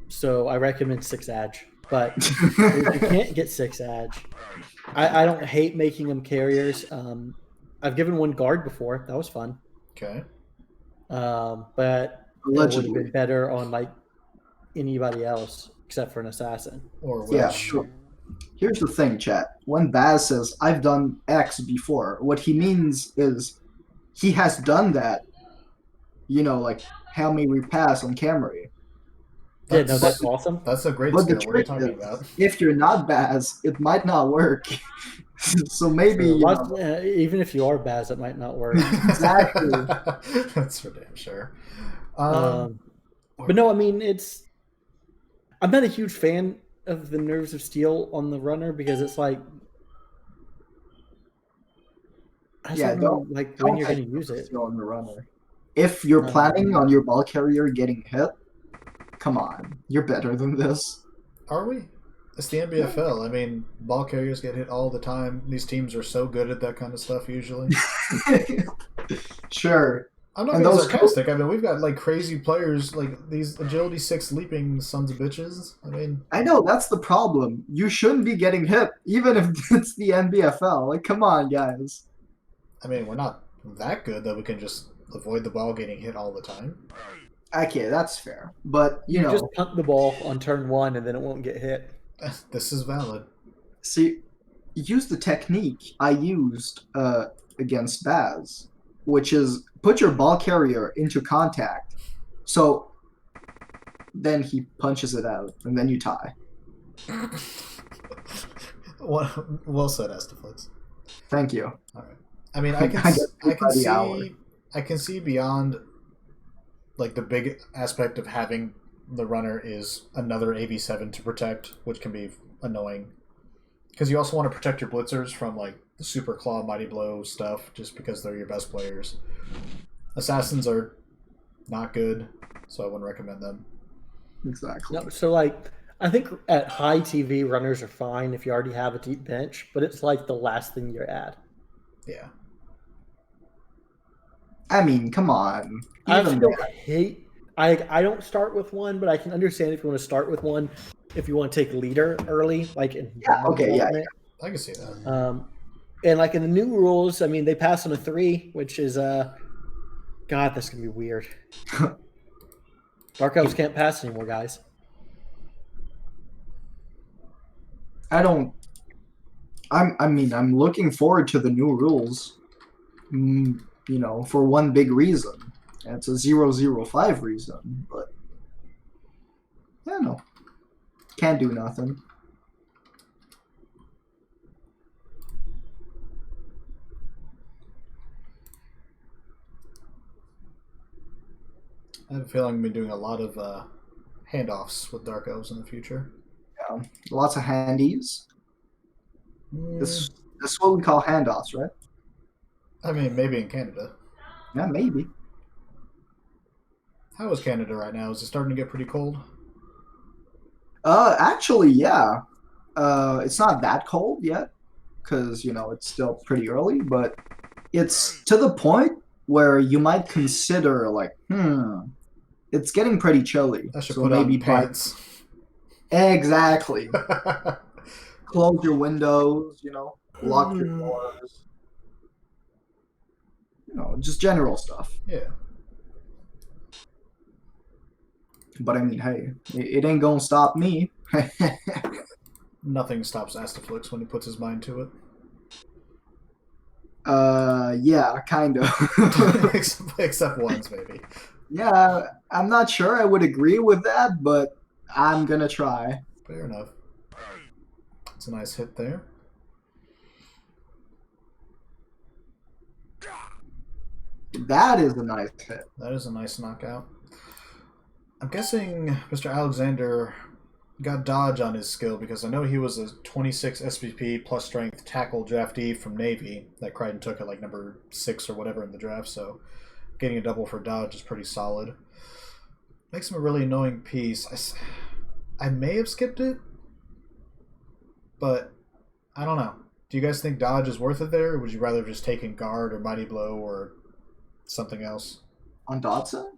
So I recommend 6 edge, but if you can't get 6 edge, I don't hate making them carriers. I've given one guard before. That was fun. Okay. But it would have been better on like anybody else except for an assassin. Or Yeah, sure. Here's the thing, chat. When Baz says, I've done X before, what he means is he has done that, like Hail Mary pass on Camry. Yeah, no, that's awesome. That's a great But skill. the What are you trick talking is, about? if you're not Baz, it might not work. So maybe even if you are Baz, it might not work. Exactly. That's for damn sure. But no, I mean I'm not a huge fan of the Nerves of Steel on the runner because it's like I don't know when you're going to use it on the runner. If you're planning on your ball carrier getting hit, come on, you're better than this. Are we? It's the NBFL. I mean, ball carriers get hit all the time. These teams are so good at that kind of stuff usually. Sure. I'm not being sarcastic. I mean, we've got like crazy players, like these agility 6 leaping sons of bitches. I mean, I know that's the problem. You shouldn't be getting hit, even if it's the NBFL. Like, come on, guys. I mean, we're not that good that we can just avoid the ball getting hit all the time. Okay, that's fair. But you know, just punt the ball on turn 1 and then it won't get hit. This is valid. See, use the technique I used against Baz, which is put your ball carrier into contact. So then he punches it out, and then you tie. Well said, Estaflix. Thank you. All right. I mean, I can see beyond like the big aspect of having the runner is another AV7 to protect, which can be annoying. Because you also want to protect your blitzers from like the super claw, mighty blow stuff, just because they're your best players. Assassins are not good, so I wouldn't recommend them. Exactly. No, so like I think at high TV runners are fine if you already have a deep bench, but it's like the last thing you're at. Yeah. I mean, come on. I I don't start with one, but I can understand if you want to start with one. If you want to take leader early, like in development. I can see that. And like in the new rules, I mean, they pass on a 3, which is God, that's gonna be weird. Dark elves can't pass anymore, guys. I'm looking forward to the new rules. For one big reason. And it's a 005 reason, but yeah, no. Can't do nothing. I have a feeling I'm going to be doing a lot of handoffs with Dark Elves in the future. Yeah, lots of handies. Mm, This is what we call handoffs, right? I mean, maybe in Canada. Yeah, maybe. How is Canada right now? Is it starting to get pretty cold? Actually, yeah. It's not that cold yet, because it's still pretty early, but it's to the point where you might consider it's getting pretty chilly. I should so put maybe on pants. Exactly. Close your windows, lock your doors. Just general stuff. Yeah. But I mean, hey, it ain't gonna stop me. Nothing stops Astaflix when he puts his mind to it. Yeah, kind of. Except once, maybe. Yeah, I'm not sure I would agree with that, but I'm gonna try. Fair enough. It's a nice hit there. That is a nice hit. That is a nice knockout. I'm guessing Mr. Alexander got dodge on his skill because I know he was a 26 SPP plus strength tackle draftee from Navy that Kryten took at like number 6 or whatever in the draft, so getting a double for dodge is pretty solid. Makes him a really annoying piece. I may have skipped it, but I don't know. Do you guys think dodge is worth it there, or would you rather have just taken guard or mighty blow or something else? On Dodson?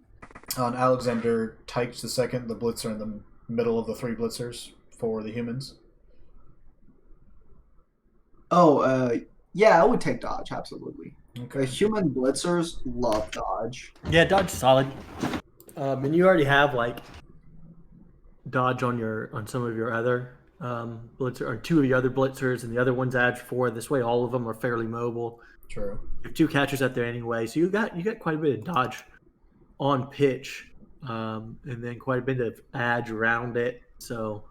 On Alexander Tykes the second, the blitzer in the middle of the 3 blitzers for the humans. Oh, yeah, I would take dodge, absolutely. Okay. The human blitzers love dodge. Yeah, dodge is solid. And you already have like dodge on some of your other blitzer, or 2 of your other blitzers, and the other one's add 4. This way, all of them are fairly mobile. True. You have 2 catchers out there anyway, so you got quite a bit of dodge on pitch, and then quite a bit of edge around it. So,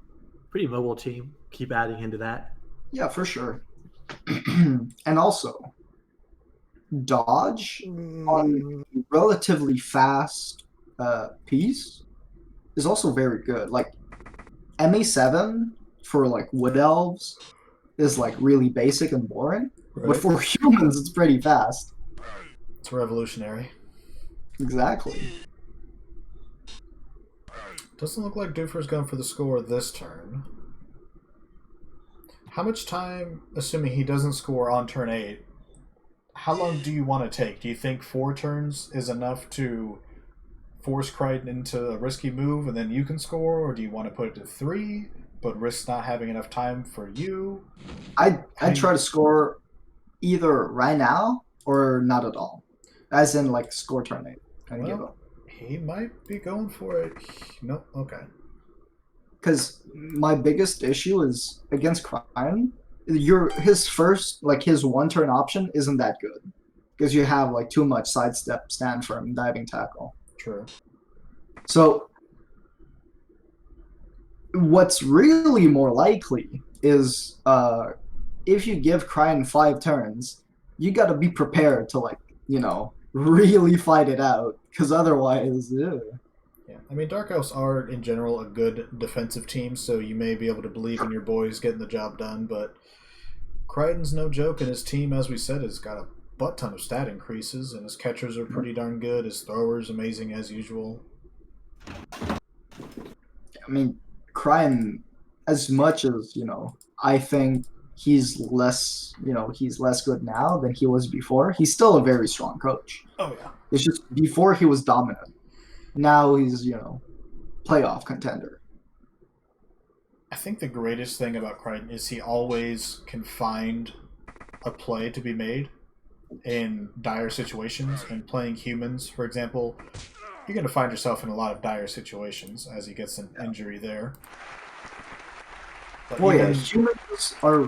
pretty mobile team. Keep adding into that. Yeah, for sure. And also, dodge on a relatively fast piece is also very good. Like MA7 for like wood elves is like really basic and boring, Right. but for humans it's pretty fast. It's revolutionary. Exactly. Doesn't look like Doofr's going for the score this turn. How much time, assuming he doesn't score on turn 8, how long do you want to take? Do you think 4 turns is enough to force Kryten into a risky move and then you can score, or do you want to put it to 3 but risk not having enough time for you? I'd try to score either right now or not at all, as in like score turn 8 and give up. He might be going for it. Nope. Okay. Because my biggest issue is against Kryten, his 1 turn option isn't that good because you have like too much sidestep, stand firm, diving tackle. True. So what's really more likely is if you give Kryten 5 turns, you got to be prepared to really fight it out, because otherwise, Yeah, I mean, Dark Elves are in general a good defensive team, so you may be able to believe in your boys getting the job done, but Kryten's no joke, and his team, as we said, has got a butt ton of stat increases, and his catchers are pretty darn good. His throwers amazing as usual. I mean, Kryten, as much as I think he's less good now than he was before, he's still a very strong coach. Oh yeah. It's just before he was dominant. now he's playoff contender. I think the greatest thing about Kryten is he always can find a play to be made in dire situations. And playing humans, for example, you're going to find yourself in a lot of dire situations as he gets an injury there. But Well, yeah, humans are.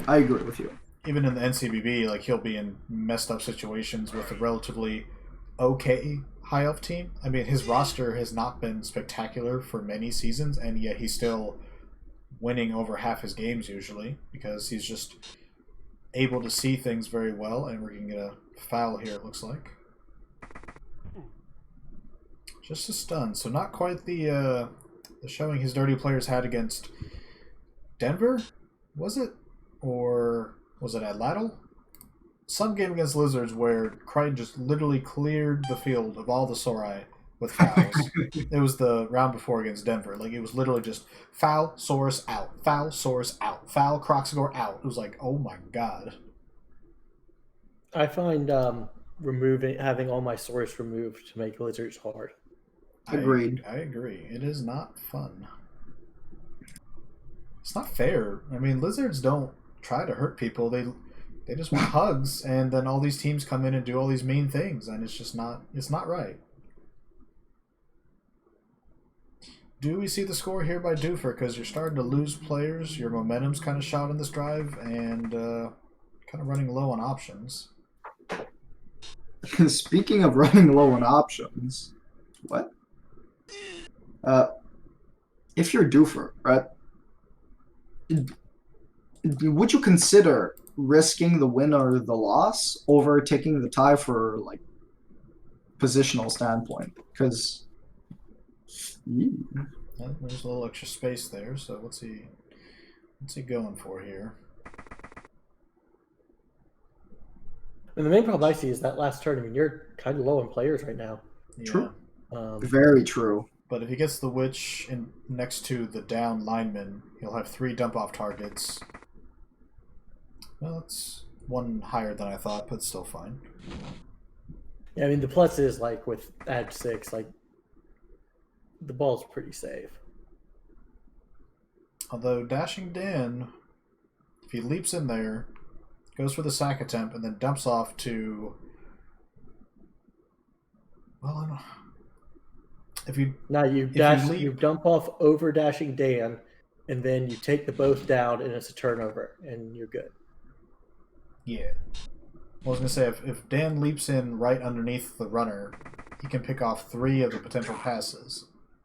I agree with you. Even in the NCBB, like he'll be in messed up situations with a relatively okay high elf team. I mean, his roster has not been spectacular for many seasons, and yet he's still winning over half his games usually because he's just able to see things very well. And we're going to get a foul here, it looks like. Just a stun, so not quite the showing his dirty players had against Denver, was it? Or was it at Lattle? Some game against Lizards where Kryten just literally cleared the field of all the Sorai with fouls. It was the round before against Denver. Like, it was literally just foul, Saurus out, foul, Saurus out, foul, Croxagore out. It was like, oh my god. I find having all my Saurus removed to make Lizards hard. Agreed. I agree. It is not fun. It's not fair. I mean, Lizards don't try to hurt people. They just want hugs, and then all these teams come in and do all these mean things, and it's just not. It's not right. Do we see the score here by Doofr? Because you're starting to lose players. Your momentum's kind of shot in this drive, and kind of running low on options. Speaking of running low on options, what? If you're Doofr, right? Would you consider risking the win or the loss over taking the tie for like positional standpoint? Because there's a little extra space there. So what's he going for here? And the main problem I see is that last turn. I mean, you're kind of low on players right now. Yeah. True. Very true. But if he gets the Witch in next to the down lineman, he'll have 3 dump-off targets. Well, that's one higher than I thought, but still fine. Yeah, I mean, the plus is, like, with Ad 6, like, the ball's pretty safe. Although Dashing Dan, if he leaps in there, goes for the sack attempt, and then dumps off to... Well, I don't know. If you dump off over Dashing Dan, and then you take the both down, and it's a turnover, and you're good. Yeah. I was going to say, if Dan leaps in right underneath the runner, he can pick off 3 of the potential passes.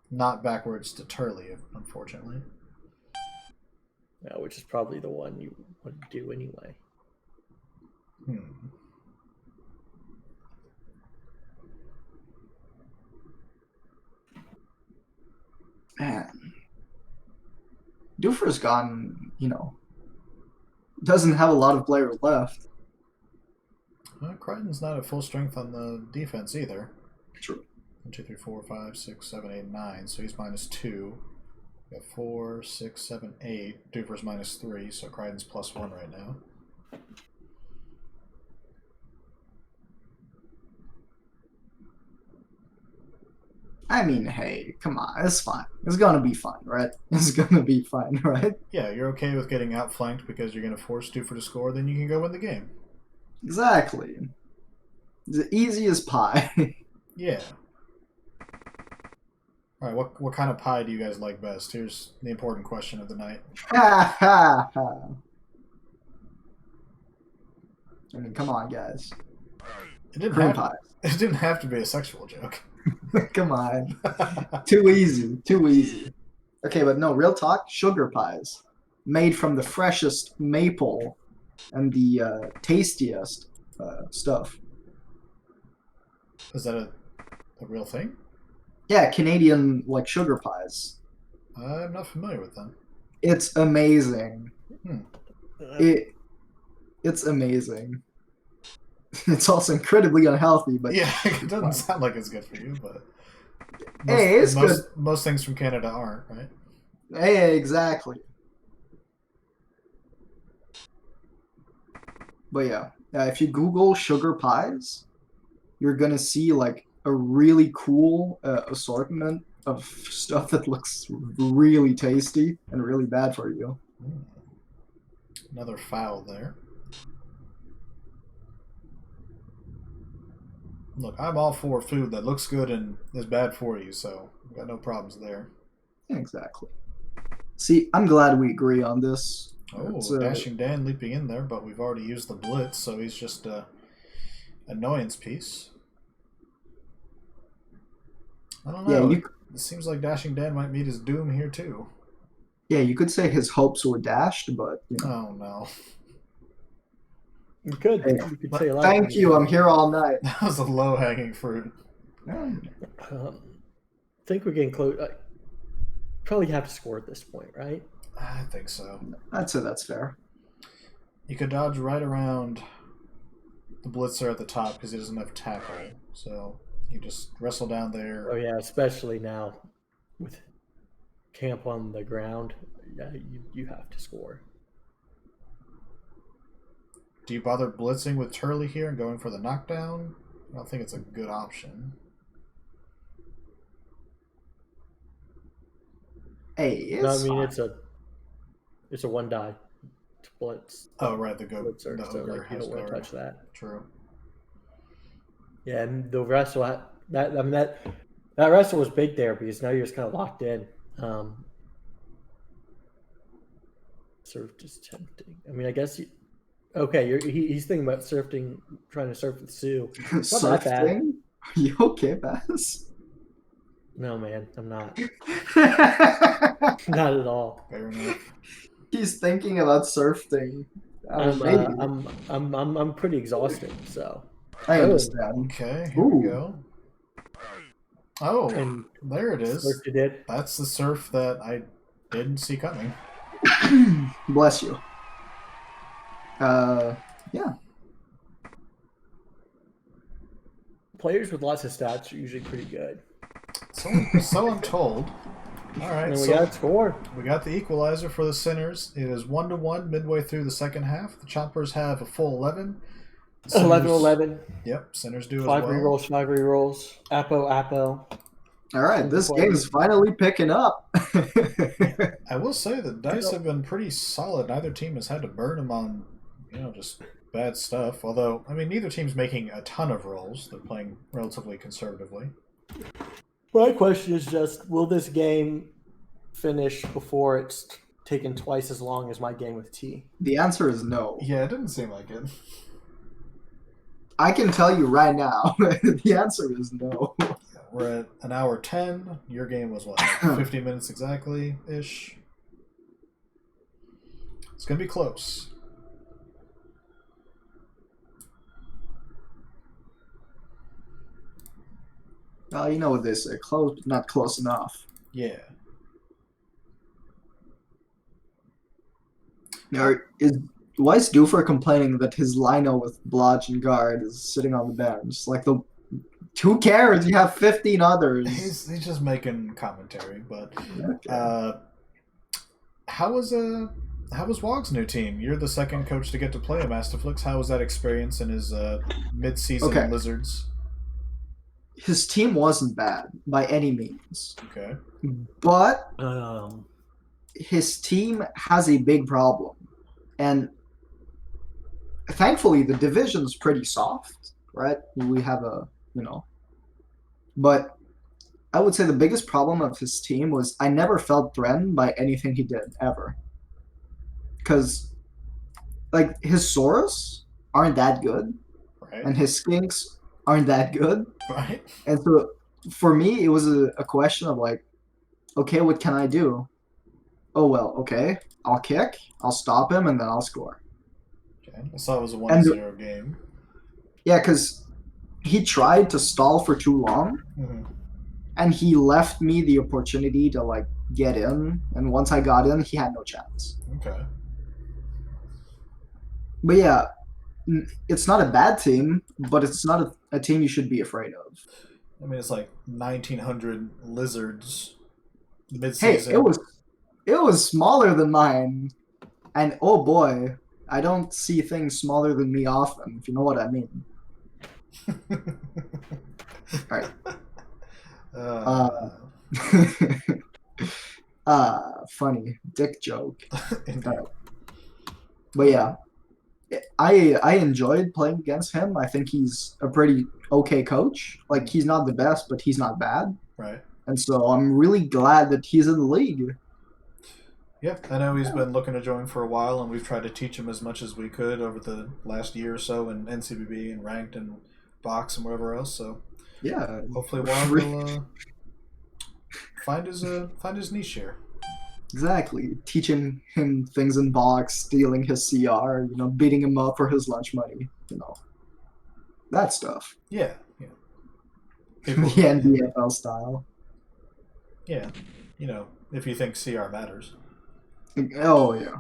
Not backwards to Turley, unfortunately. Yeah, which is probably the one you would do anyway. Man, Doofr's gone, doesn't have a lot of players left. Kryten's not at full strength on the defense either. True. 1, 2, 3, 4, 5, 6, 7, 8, 9. So he's -2. We got 4, 6, 7, 8. Doofr's -3, so Kryten's +1 right now. I mean, hey, come on, it's fine. It's gonna be fine, right? It's gonna be fine, right? Yeah, you're okay with getting outflanked because you're going to force Doofr to score, then you can go win the game. Exactly. The easy as pie. Yeah. All right, what kind of pie do you guys like best? Here's the important question of the night. Ha ha ha. I mean, come on, guys. It didn't Cream have, pies. It didn't have to be a sexual joke. Come on. Too easy. Too easy. Okay, but no, real talk, sugar pies. Made from the freshest maple and the tastiest stuff. Is that a real thing? Yeah, Canadian, like, sugar pies. I'm not familiar with them. It's amazing. It's amazing. It's also incredibly unhealthy, but yeah, it doesn't sound like it's good for you, but hey, it's good. Most things from Canada aren't, right? Hey, exactly. But yeah, if you Google sugar pies, you're gonna see like a really cool assortment of stuff that looks really tasty and really bad for you. Another foul there. Look, I'm all for food that looks good and is bad for you, so I've got no problems there. Exactly. See, I'm glad we agree on this. Oh, It's, Dashing Dan leaping in there, but we've already used the blitz, so he's just a annoyance piece. I don't know. Yeah, It seems like Dashing Dan might meet his doom here too. you could say his hopes were dashed, but you know. Oh no. You could. Hey, You could say a lot. Thank you. I'm here all night. That was a low hanging fruit. I think we're getting close. Probably have to score at this point, right? I think so. I'd say that's fair. You could dodge right around the blitzer at the top because he doesn't have tackle. So you just wrestle down there. Oh yeah, especially now with camp on the ground. Yeah, you have to score. Do you bother blitzing with Turley here and going for the knockdown? I don't think it's a good option. Hey, No, I it's mean fine. it's a one die blitz. Oh, right, the go. Blitzer, The so ogre like, you has don't want to guard. touch that. True. Yeah, and the wrestle that wrestle was big there because now you're just kind of locked in. Sort of just tempting. I mean, I guess he's thinking about trying to surf with Sue. Not that bad. Surfing? Are you okay, Bass? No, man, I'm not. Not at all. Fair enough. He's thinking about surfing. Maybe. I'm pretty exhausted. So I understand. Okay, here we Ooh. go. Oh, and there it is. Surf you did. That's the surf that I didn't see coming. Bless you. Yeah. Players with lots of stats are usually pretty good. So I'm told. All right, And then so we got a score. we got the equalizer for the Sinners. It is 1-1 midway through the second half. The Choppers have a full 11. Sinners- 11-11. Yep, Sinners do as 5 well. rerolls, 5 rerolls. Apo. All right, this game is finally picking up. I will say the dice have been pretty solid. Neither team has had to burn them on, just bad stuff. Although, I mean, neither team's making a ton of rolls. They're playing relatively conservatively. My question is just, will this game finish before it's taken twice as long as my game with T? The answer is no. Yeah, it didn't seem like it. I can tell you right now, the answer is no. We're at an hour 10. Your game was what, like 50 minutes exactly-ish? It's going to be close. Well, you know what they say, close, not close enough. Yeah. Why is Doofr complaining that his lino with Blodge and guard is sitting on the bench? Like, who cares? You have 15 others. He's just making commentary, but Okay. how was Wog's new team? You're the second coach to get to play a Masterflix. How was that experience in his mid-season Okay. Lizards? His team wasn't bad by any means, Okay. but Um, his team has a big problem, and thankfully the division's pretty soft, right? We have but I would say the biggest problem of his team was I never felt threatened by anything he did ever, because like his Soros aren't that good, Right. and his Skinks aren't that good, Right. and so for me it was a question of like, okay, what can I do? Oh well, okay, I'll kick, I'll stop him, and then I'll score. Okay. I saw it was a 1-0 game. Yeah, because he tried to stall for too long, Mm-hmm. and he left me the opportunity to like get in. And once I got in, he had no chance. Okay. But yeah, it's not a bad team, but it's not a team you should be afraid of. I mean, it's like 1,900 Lizards Hey, mid-season. it was smaller than mine, and oh boy, I don't see things smaller than me often, if you know what I mean. Alright. Uh, Funny. Dick joke. indeed. Alright. But yeah. I enjoyed playing against him. I think he's a pretty okay coach. Like, he's not the best, but he's not bad. Right. And so I'm really glad that he's in the league. Yeah, I know he's been looking to join for a while, and we've tried to teach him as much as we could over the last year or so in NCBB and ranked and box and wherever else. So Yeah. hopefully, Juan will find his niche here. Exactly. Teaching him things in box, stealing his CR, beating him up for his lunch money, that stuff. Yeah, yeah. The People, NBFL style. yeah, if you think CR matters. Oh, yeah.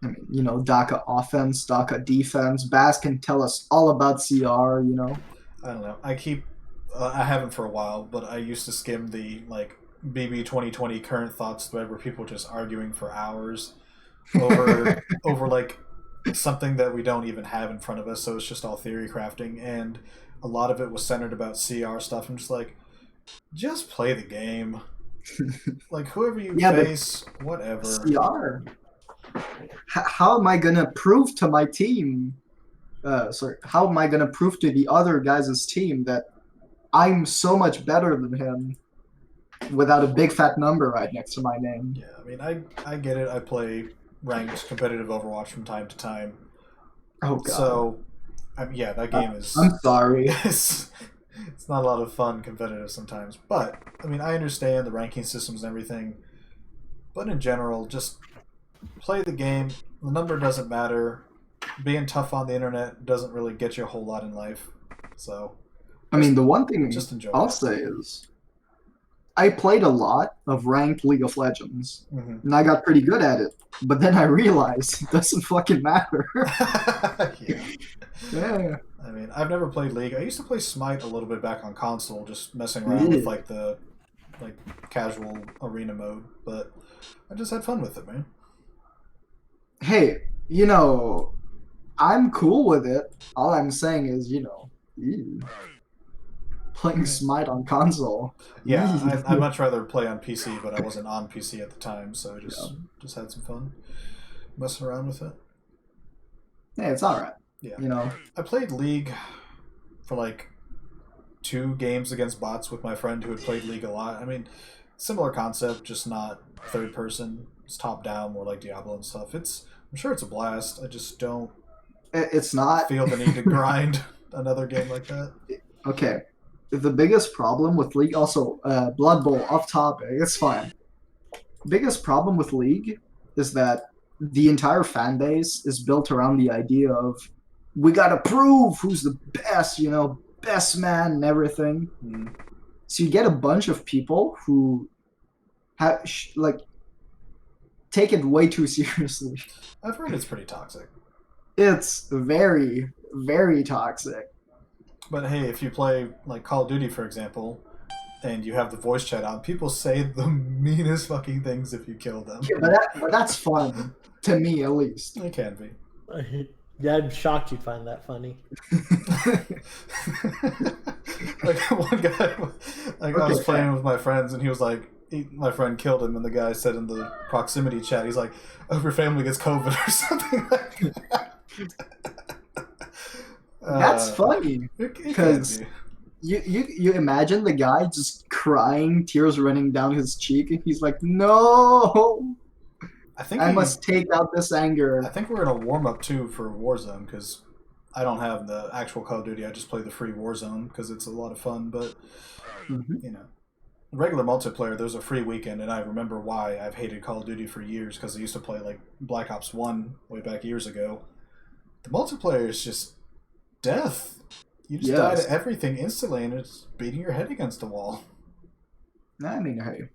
I mean, DACA offense, DACA defense. Baz can tell us all about CR, I don't know. I haven't for a while, but I used to skim the BB 2020 current thoughts thread where people just arguing for hours over something that we don't even have in front of us. So it's just all theory crafting, and a lot of it was centered about CR stuff. I'm just like, just play the game. Whoever you face, whatever. CR. How am I gonna prove to my team? How am I gonna prove to the other guys' team that I'm so much better than him without a big fat number right next to my name? Yeah, I mean, I get it. I play ranked competitive Overwatch from time to time. Oh god. So, yeah, that game is. I'm sorry. It's not a lot of fun competitive sometimes, but I mean, I understand the ranking systems and everything, but in general, just play the game. The number doesn't matter. Being tough on the internet doesn't really get you a whole lot in life. So, I mean, the one thing just enjoy I'll it. say is I played a lot of ranked League of Legends, and I got pretty good at it. But then I realized it doesn't fucking matter. Yeah. Yeah. I mean, I've never played League. I used to play Smite a little bit back on console, just messing around with the casual arena mode. But I just had fun with it, man. Hey, I'm cool with it. All I'm saying is, ew. Playing Smite on console. Yeah, I'd much rather play on PC, but I wasn't on PC at the time, so I just had some fun messing around with it. Yeah, it's all right. Yeah. I played League for 2 games against bots with my friend who had played League a lot. I mean, similar concept, just not third person. It's top down, more like Diablo and stuff. I'm sure it's a blast. I just don't. It's not. Feel the need to grind another game like that. Okay. The biggest problem with League, also Blood Bowl off topic. It's fine. Biggest problem with League is that the entire fan base is built around the idea of we gotta prove who's the best, best man and everything. So you get a bunch of people who have take it way too seriously. I've heard it's pretty toxic. It's very, very toxic. But hey, if you play Call of Duty, for example, and you have the voice chat on, people say the meanest fucking things if you kill them. Yeah, but that's fun. To me, at least. It can be. Yeah, I'm shocked you'd find that funny. One guy, I was playing with my friends, and he was like, my friend killed him, and the guy said in the proximity chat, he's like, "Oh, your family gets COVID or something like that." That's funny because you imagine the guy just crying, tears running down his cheek, and he's like, "No, I must take out this anger." I think we're in a warm up too for Warzone because I don't have the actual Call of Duty. I just play the free Warzone because it's a lot of fun. But regular multiplayer, there's a free weekend, and I remember why I've hated Call of Duty for years because I used to play Black Ops 1 way back years ago. The multiplayer is just death. You just die to everything instantly, and it's beating your head against the wall. I mean, hey,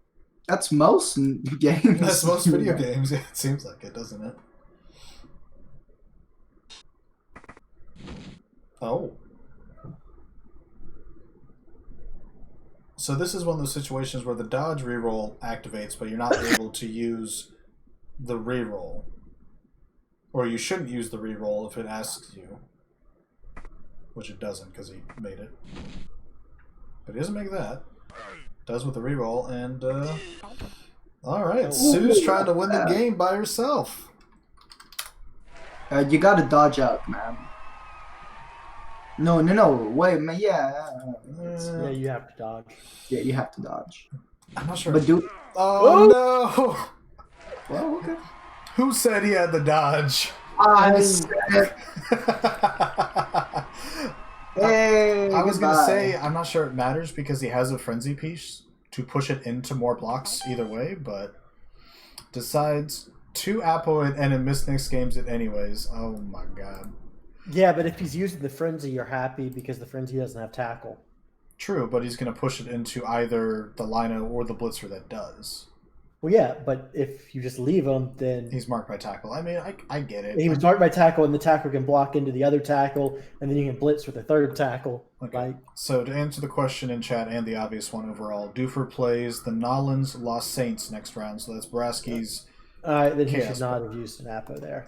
that's most games. That's most video games. It seems like it, doesn't it? Oh. So this is one of those situations where the dodge reroll activates, but you're not able to use the reroll. Or you shouldn't use the reroll if it asks you. Which it doesn't, because he made it. But he doesn't make that. Does with the reroll, and alright, Oh. Sue's trying to win the game by herself. You gotta dodge out, man. No, wait, man, yeah. Yeah, you have to dodge. Yeah, you have to dodge. I'm not sure. But do... Oh no! Well, okay. Who said he had the dodge? I said it. Hey, I was goodbye. gonna say, I'm not sure it matters because he has a frenzy piece to push it into more blocks either way, but decides to Apple it and it miss next games it anyways. Oh my god. Yeah, but if he's using the frenzy, you're happy because the frenzy doesn't have tackle. True, but he's gonna push it into either the Lino or the Blitzer that does. Well, yeah, but if you just leave him, then He's marked by tackle. I mean, I get it. he was marked by tackle, and the tackle can block into the other tackle, and then you can blitz with the third tackle. Okay. Like, So to answer the question in chat and the obvious one overall, Doofr plays the Nolans Lost Saints next round, so that's Brasky's. then he Chaos should not have used an Apo there.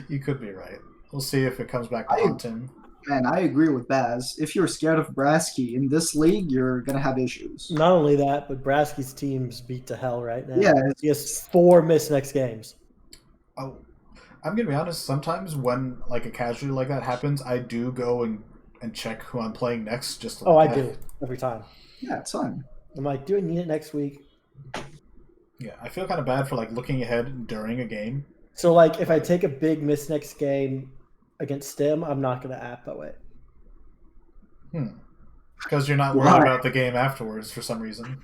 You could be right. We'll see if it comes back to haunt him. Man, I agree with Baz. If you're scared of Brasky in this league, you're gonna have issues. Not only that, but Brasky's team's beat to hell right now. Yeah, He has 4 missed next games. Oh, I'm gonna be honest. Sometimes when like a casualty like that happens, I do go and check who I'm playing next. Just to Oh, look I at do it. every time. yeah, it's fine. I'm like, do I need it next week? Yeah, I feel kind of bad for like looking ahead during a game. So, like, if I take a big miss next game against Stem, I'm not going to Apo it. Because you're not worried about the game afterwards for some reason.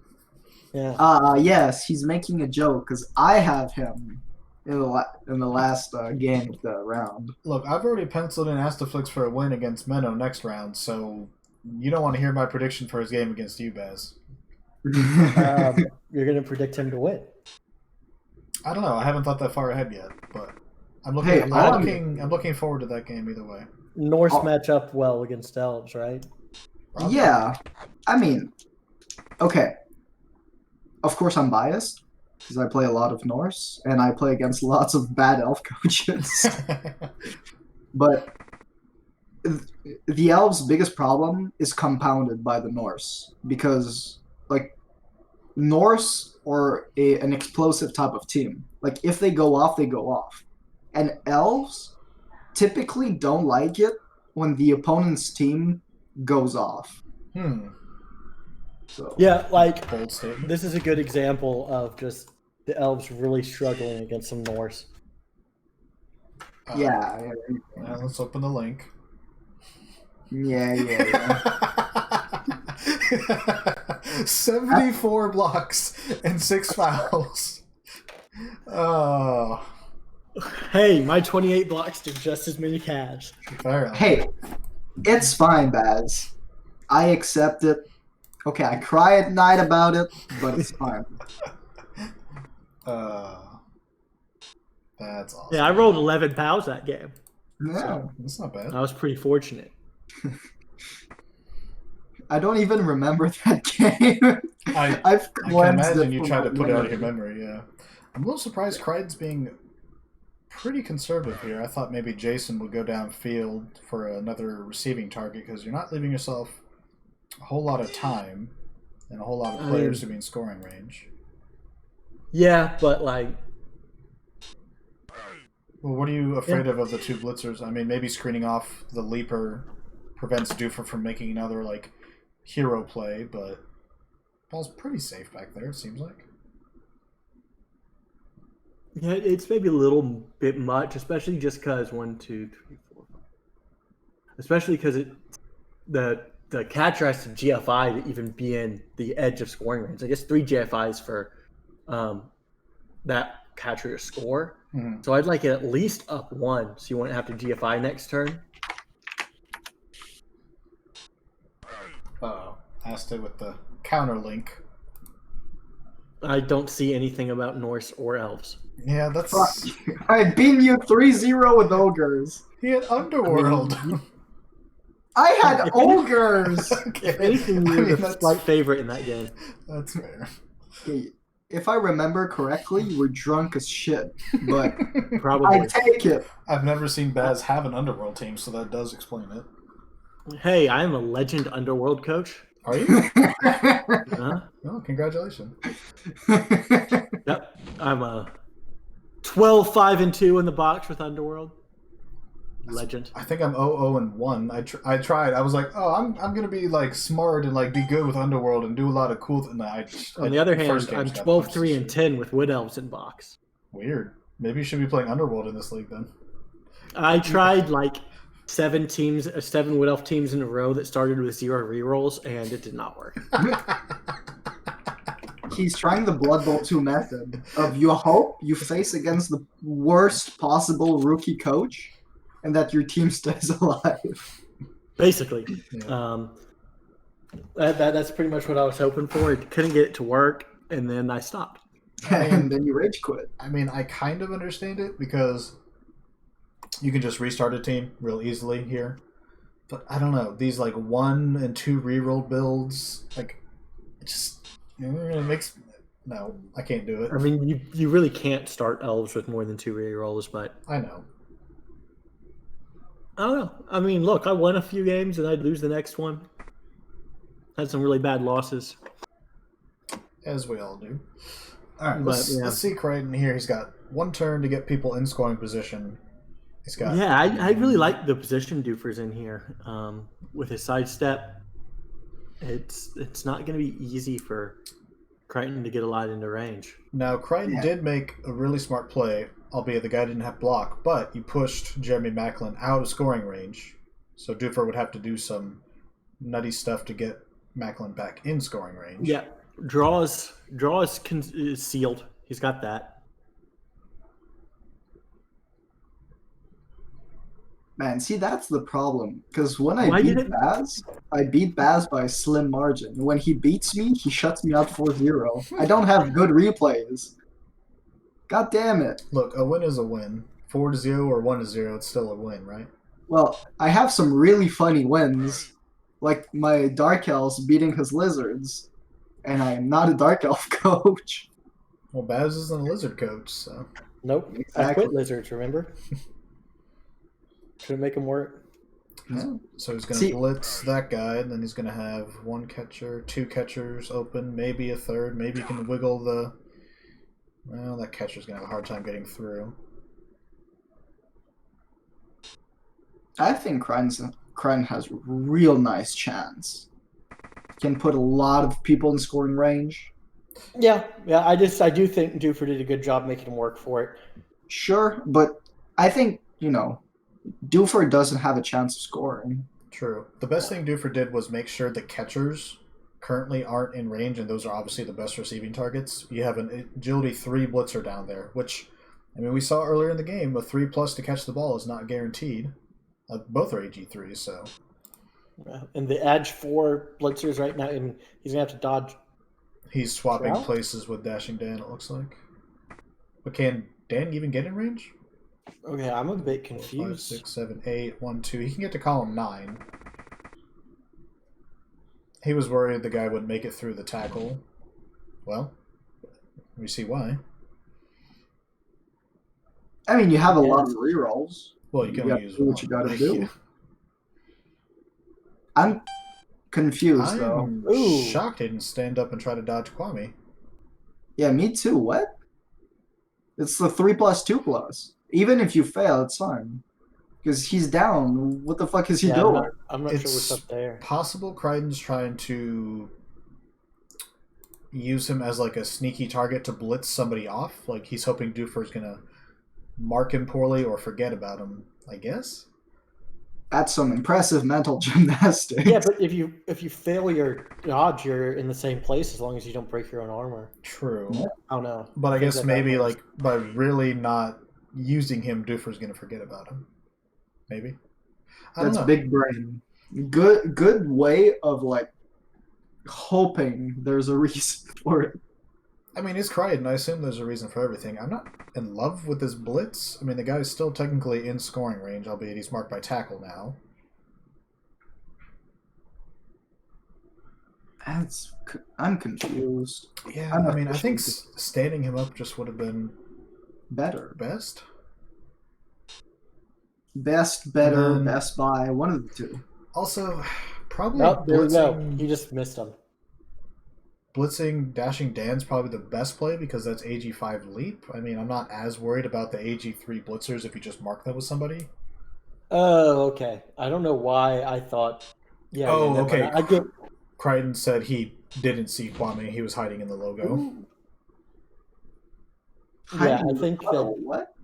Yeah. Yes, he's making a joke because I have him in the last game of the round. Look, I've already penciled in Astaflix for a win against Menno next round, so you don't want to hear my prediction for his game against you, Baz. You're going to predict him to win. I don't know. I haven't thought that far ahead yet, but I'm looking. Hey, I'm looking forward to that game either way. Norse match up well against Elves, right? Probably. Yeah, I mean, okay. Of course, I'm biased because I play a lot of Norse and I play against lots of bad elf coaches. But the elves' biggest problem is compounded by the Norse because, like, Norse or an explosive type of team, like if they go off, they go off, and elves typically don't like it when the opponent's team goes off. So Yeah, like, Bold statement. this is a good example of just the Elves really struggling against some Norse. yeah. Let's open the link. 74 blocks and 6 fouls. Oh, Hey, my 28 blocks do just as many calves. fair enough. Hey, it's fine, Baz. I accept it. Okay, I cry at night about it, but it's fine. That's awesome. Yeah, I rolled 11 pounds that game. Yeah. So, that's not bad. I was pretty fortunate. I don't even remember that game. I I've can cleansed it imagine you from tried to my put it out of your memory. memory, yeah. I'm a little surprised Kryten's being pretty conservative here. I thought maybe Jason would go downfield for another receiving target because you're not leaving yourself a whole lot of time and a whole lot of players to be in scoring range. Yeah, but like, Well, what are you afraid of the two blitzers? I mean, maybe screening off the leaper prevents Doofr from making another like hero play, but ball's pretty safe back there. It seems like. yeah, it's maybe a little bit much, especially just because 1, 2, 3, 4, 5. Especially because the catcher has to GFI to even be in the edge of scoring range. I guess 3 GFIs for that catcher to score. Mm-hmm. So I'd like it at least up 1, so you wouldn't have to GFI next turn. Uh-oh. Asked it with the counter link. I don't see anything about Norse or Elves. Yeah, that's. I beat you 3-0 with ogres. He had Underworld. I had ogres. Okay. If anything, you were the slight favorite in that game. That's fair. Okay, if I remember correctly, you were drunk as shit, but Probably. I take it. I've never seen Baz have an Underworld team, so that does explain it. Hey, I am a legend underworld coach. Are you? Huh? Oh, congratulations. Yep. I'm a 12-5-2 in the box with underworld. Legend. I think I'm 0-0-1. I tried. I was like, oh, I'm gonna be like smart and like be good with Underworld and do a lot of cool. On the other hand, first game I'm just got punched in the 12-3-10 with Wood Elves in box. Weird. Maybe you should be playing Underworld in this league then. I tried like 7 Wood Elf teams in a row that started with 0 rerolls, and it did not work. He's trying the Blood Bowl 2 method of you hope you face against the worst possible rookie coach and that your team stays alive. Basically. Yeah. That's pretty much what I was hoping for. It couldn't get it to work, and then I stopped. And then you rage quit. I mean, I kind of understand it because you can just restart a team real easily here. But I don't know. These like 1 and 2 reroll builds, like, it just it makes... No, I can't do it. I mean, you really can't start elves with more than 2 rerolls, but I know. I don't know. I mean, look, I won a few games and I'd lose the next one. Had some really bad losses. As we all do. All right, But, let's see Kryten here. He's got 1 turn to get people in scoring position. He's got... Yeah, I really like the position Doofr's in here. With his sidestep, it's not going to be easy for Kryten to get a lot into range. Now, Kryten Yeah. did make a really smart play, albeit the guy didn't have block, but he pushed Jeremy Macklin out of scoring range. So Doofr would have to do some nutty stuff to get Macklin back in scoring range. Yeah, draw is sealed. He's got that. Man, see, that's the problem. Because when Why I did beat it- Baz, I beat Baz by a slim margin. When he beats me, he shuts me out 4-0. I don't have good replays. God damn it. Look, a win is a win. 4-0 or 1-0, it's still a win, right? Well, I have some really funny wins, like my Dark Elves beating his Lizards, and I am not a Dark Elf coach. Well, Baz isn't a lizard coach, so... Nope. I Exactly. quit lizards, remember? Couldn't make them work. Yeah. So he's going See- to blitz that guy, and then he's going to have 1 catcher, 2 catchers open, maybe a third. Maybe he can wiggle the... Well, that catcher's going to have a hard time getting through. I think Kryten has a real nice chance. Can put a lot of people in scoring range. Yeah. I do think Doofr did a good job making him work for it. Sure, but I think, Doofr doesn't have a chance of scoring. True. The best thing Doofr did was make sure the catchers currently aren't in range, and those are obviously the best receiving targets. You have an agility 3 blitzer down there, which, I mean, we saw earlier in the game, a 3+ to catch the ball is not guaranteed. Both are AG3s, so... And the edge 4 blitzers right now, and he's going to have to dodge. He's swapping Well- places with Dashing Dan, it looks like. But can Dan even get in range? Okay, I'm a bit 5, confused. 6, 7, 8, 1, 2. He can get to column 9. He was worried the guy wouldn't make it through the tackle. Well, we see why. I mean, you have a lot of rerolls. Well, you can You only gotta use do what one. you gotta do. Yeah. I'm confused, though. I'm Ooh. shocked he didn't stand up and try to dodge Kwame. Yeah, me too. What? It's the 3+2+. Even if you fail, it's fine. Because he's down. What the fuck is he Yeah, doing? I'm not sure It's- what's up there. Possible Kryten's trying to use him as like a sneaky target to blitz somebody off. Like he's hoping Doofr's gonna mark him poorly or forget about him, I guess. That's some impressive mental gymnastics. Yeah, but if you fail your dodge, you're in the same place as long as you don't break your own armor. True. Yeah. I don't know. But I Think guess that maybe works. like by really not using him, Doofr's gonna forget about him. Maybe. I don't That's know. big brain. Good way of like hoping there's a reason for it. I mean, it's Kryten. I assume there's a reason for everything. I'm not in love with this blitz. I mean, the guy's still technically in scoring range, albeit he's marked by tackle now. I'm confused. Yeah, I'm I mean, I think officially- standing him up just would have been Better. best. Best, better, Um, best buy, one of the two. Also, probably Oh, there we go. blitzing, He just missed him. dashing Dan's probably the best play because that's AG5 leap. I mean, I'm not as worried about the AG3 blitzers if you just mark them with somebody. Oh, okay. I don't know why I thought. Yeah. Oh, never mind. okay. I get. Kryten said he didn't see Kwame. He was hiding in the logo. Ooh. Yeah, I think that. What?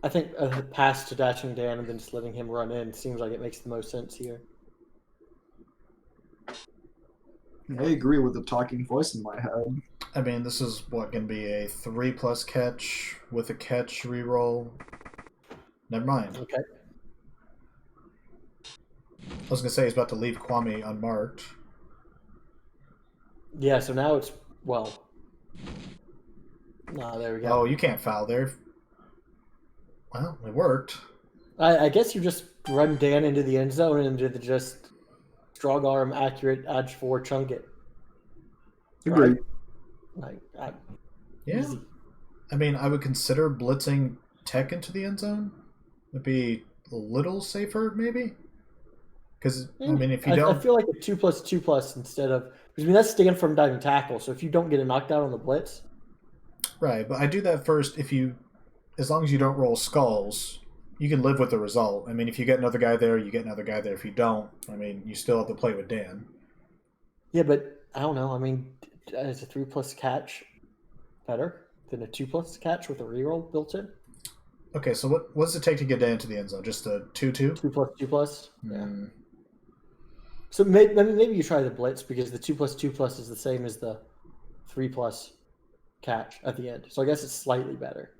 I think a pass to Dashing Dan and then just letting him run in seems like it makes the most sense here. I agree with the talking voice in my head. I mean, this is what going to be a 3+ catch with a catch reroll. Never mind. Okay. I was going to say he's about to leave Kwame unmarked. Yeah. So now it's well. No, there we go. Oh, you can't foul there. Well, it worked. I guess you just run Dan into the end zone and into the just strong arm accurate edge 4 chunk it. Agreed. Like, Yeah. easy. I mean, I would consider blitzing Tech into the end zone. It'd be a little safer, maybe. Because, I mean, if you I don't... feel like a 2+2+ instead of. I mean, that's stand from diving tackle. So if you don't get a knockdown on the blitz. Right, but I do that first if you... As long as you don't roll skulls, you can live with the result. I mean, if you get another guy there, you get another guy there. If you don't, I mean, you still have to play with Dan. Yeah, but I don't know. I mean, is a 3+ catch better than a 2+ catch with a reroll built in? Okay, so what does it take to get Dan into the end zone? Just a 2-2? 2+2+? Yeah. Mm. So maybe you try the blitz because the 2+2+ is the same as the 3+ catch at the end. So I guess it's slightly better.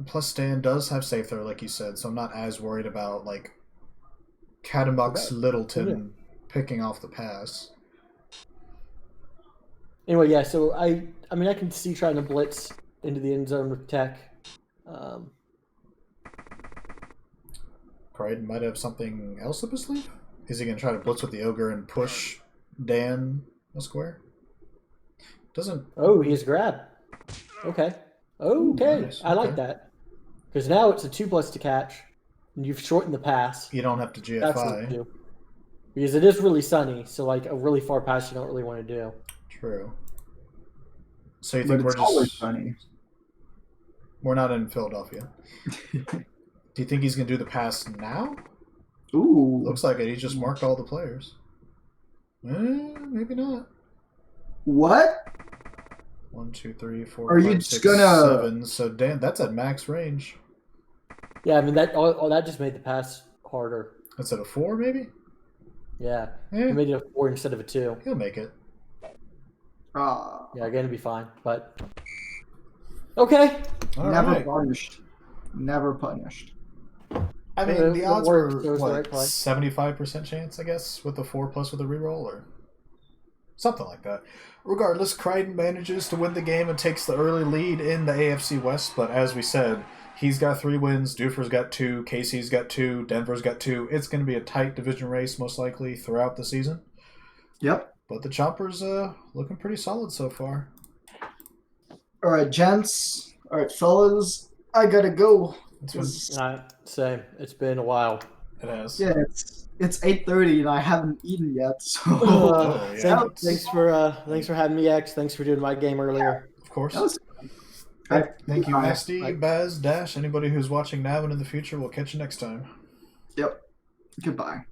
Plus, Dan does have safe throw, like you said, so I'm not as worried about, like, Catamuck's Littleton picking off the pass. Anyway, yeah, so I mean, I can see trying to blitz into the end zone with Tech. Kryten might have something else up his sleeve? Is he going to try to blitz with the Ogre and push Dan a square? Doesn't... Oh, he's grab. Okay. Okay. Nice. I like Okay. that. Because now it's a 2+ to catch, and you've shortened the pass. You don't have to That's what GFI. you do. Because it is really sunny, so like a really far pass you don't really want to do. True. So you But think we're it's always just... funny. We're not in Philadelphia. Do you think he's going to do the pass now? Ooh. Looks like it. He just marked all the players. Maybe not. What? 1, 2, 3, 4, Are 5, you 6, just gonna- 7. So Dan, that's at max range. Yeah, I mean that that just made the pass harder. That's at a 4, maybe? Yeah. Eh, He made it a 4 instead of a 2. he'll make it. Ah, Yeah, again, it'd be fine. But okay. All never right. punished. Never punished. I mean, It the odds worked. were, It was the what, right play. 75% chance, I guess, with the 4+ with a reroll, or something like that. Regardless, Kryten manages to win the game and takes the early lead in the AFC West, but as we said, he's got 3 wins, Doofr's got 2, Casey's got 2, Denver's got 2. It's going to be a tight division race, most likely, throughout the season. Yep. But the Chompers looking pretty solid so far. All right, gents. All right, fellas. I gotta go. It's been, Same. It's been a while. it has. Yeah, it's 8:30 and I haven't eaten yet. So yeah. Thanks for having me, X. Thanks for doing my game earlier. Of course. that was Thank you, Bye. Nasty, Bye. Baz, Dash, anybody who's watching now and in the future. We'll catch you next time. Yep. Goodbye.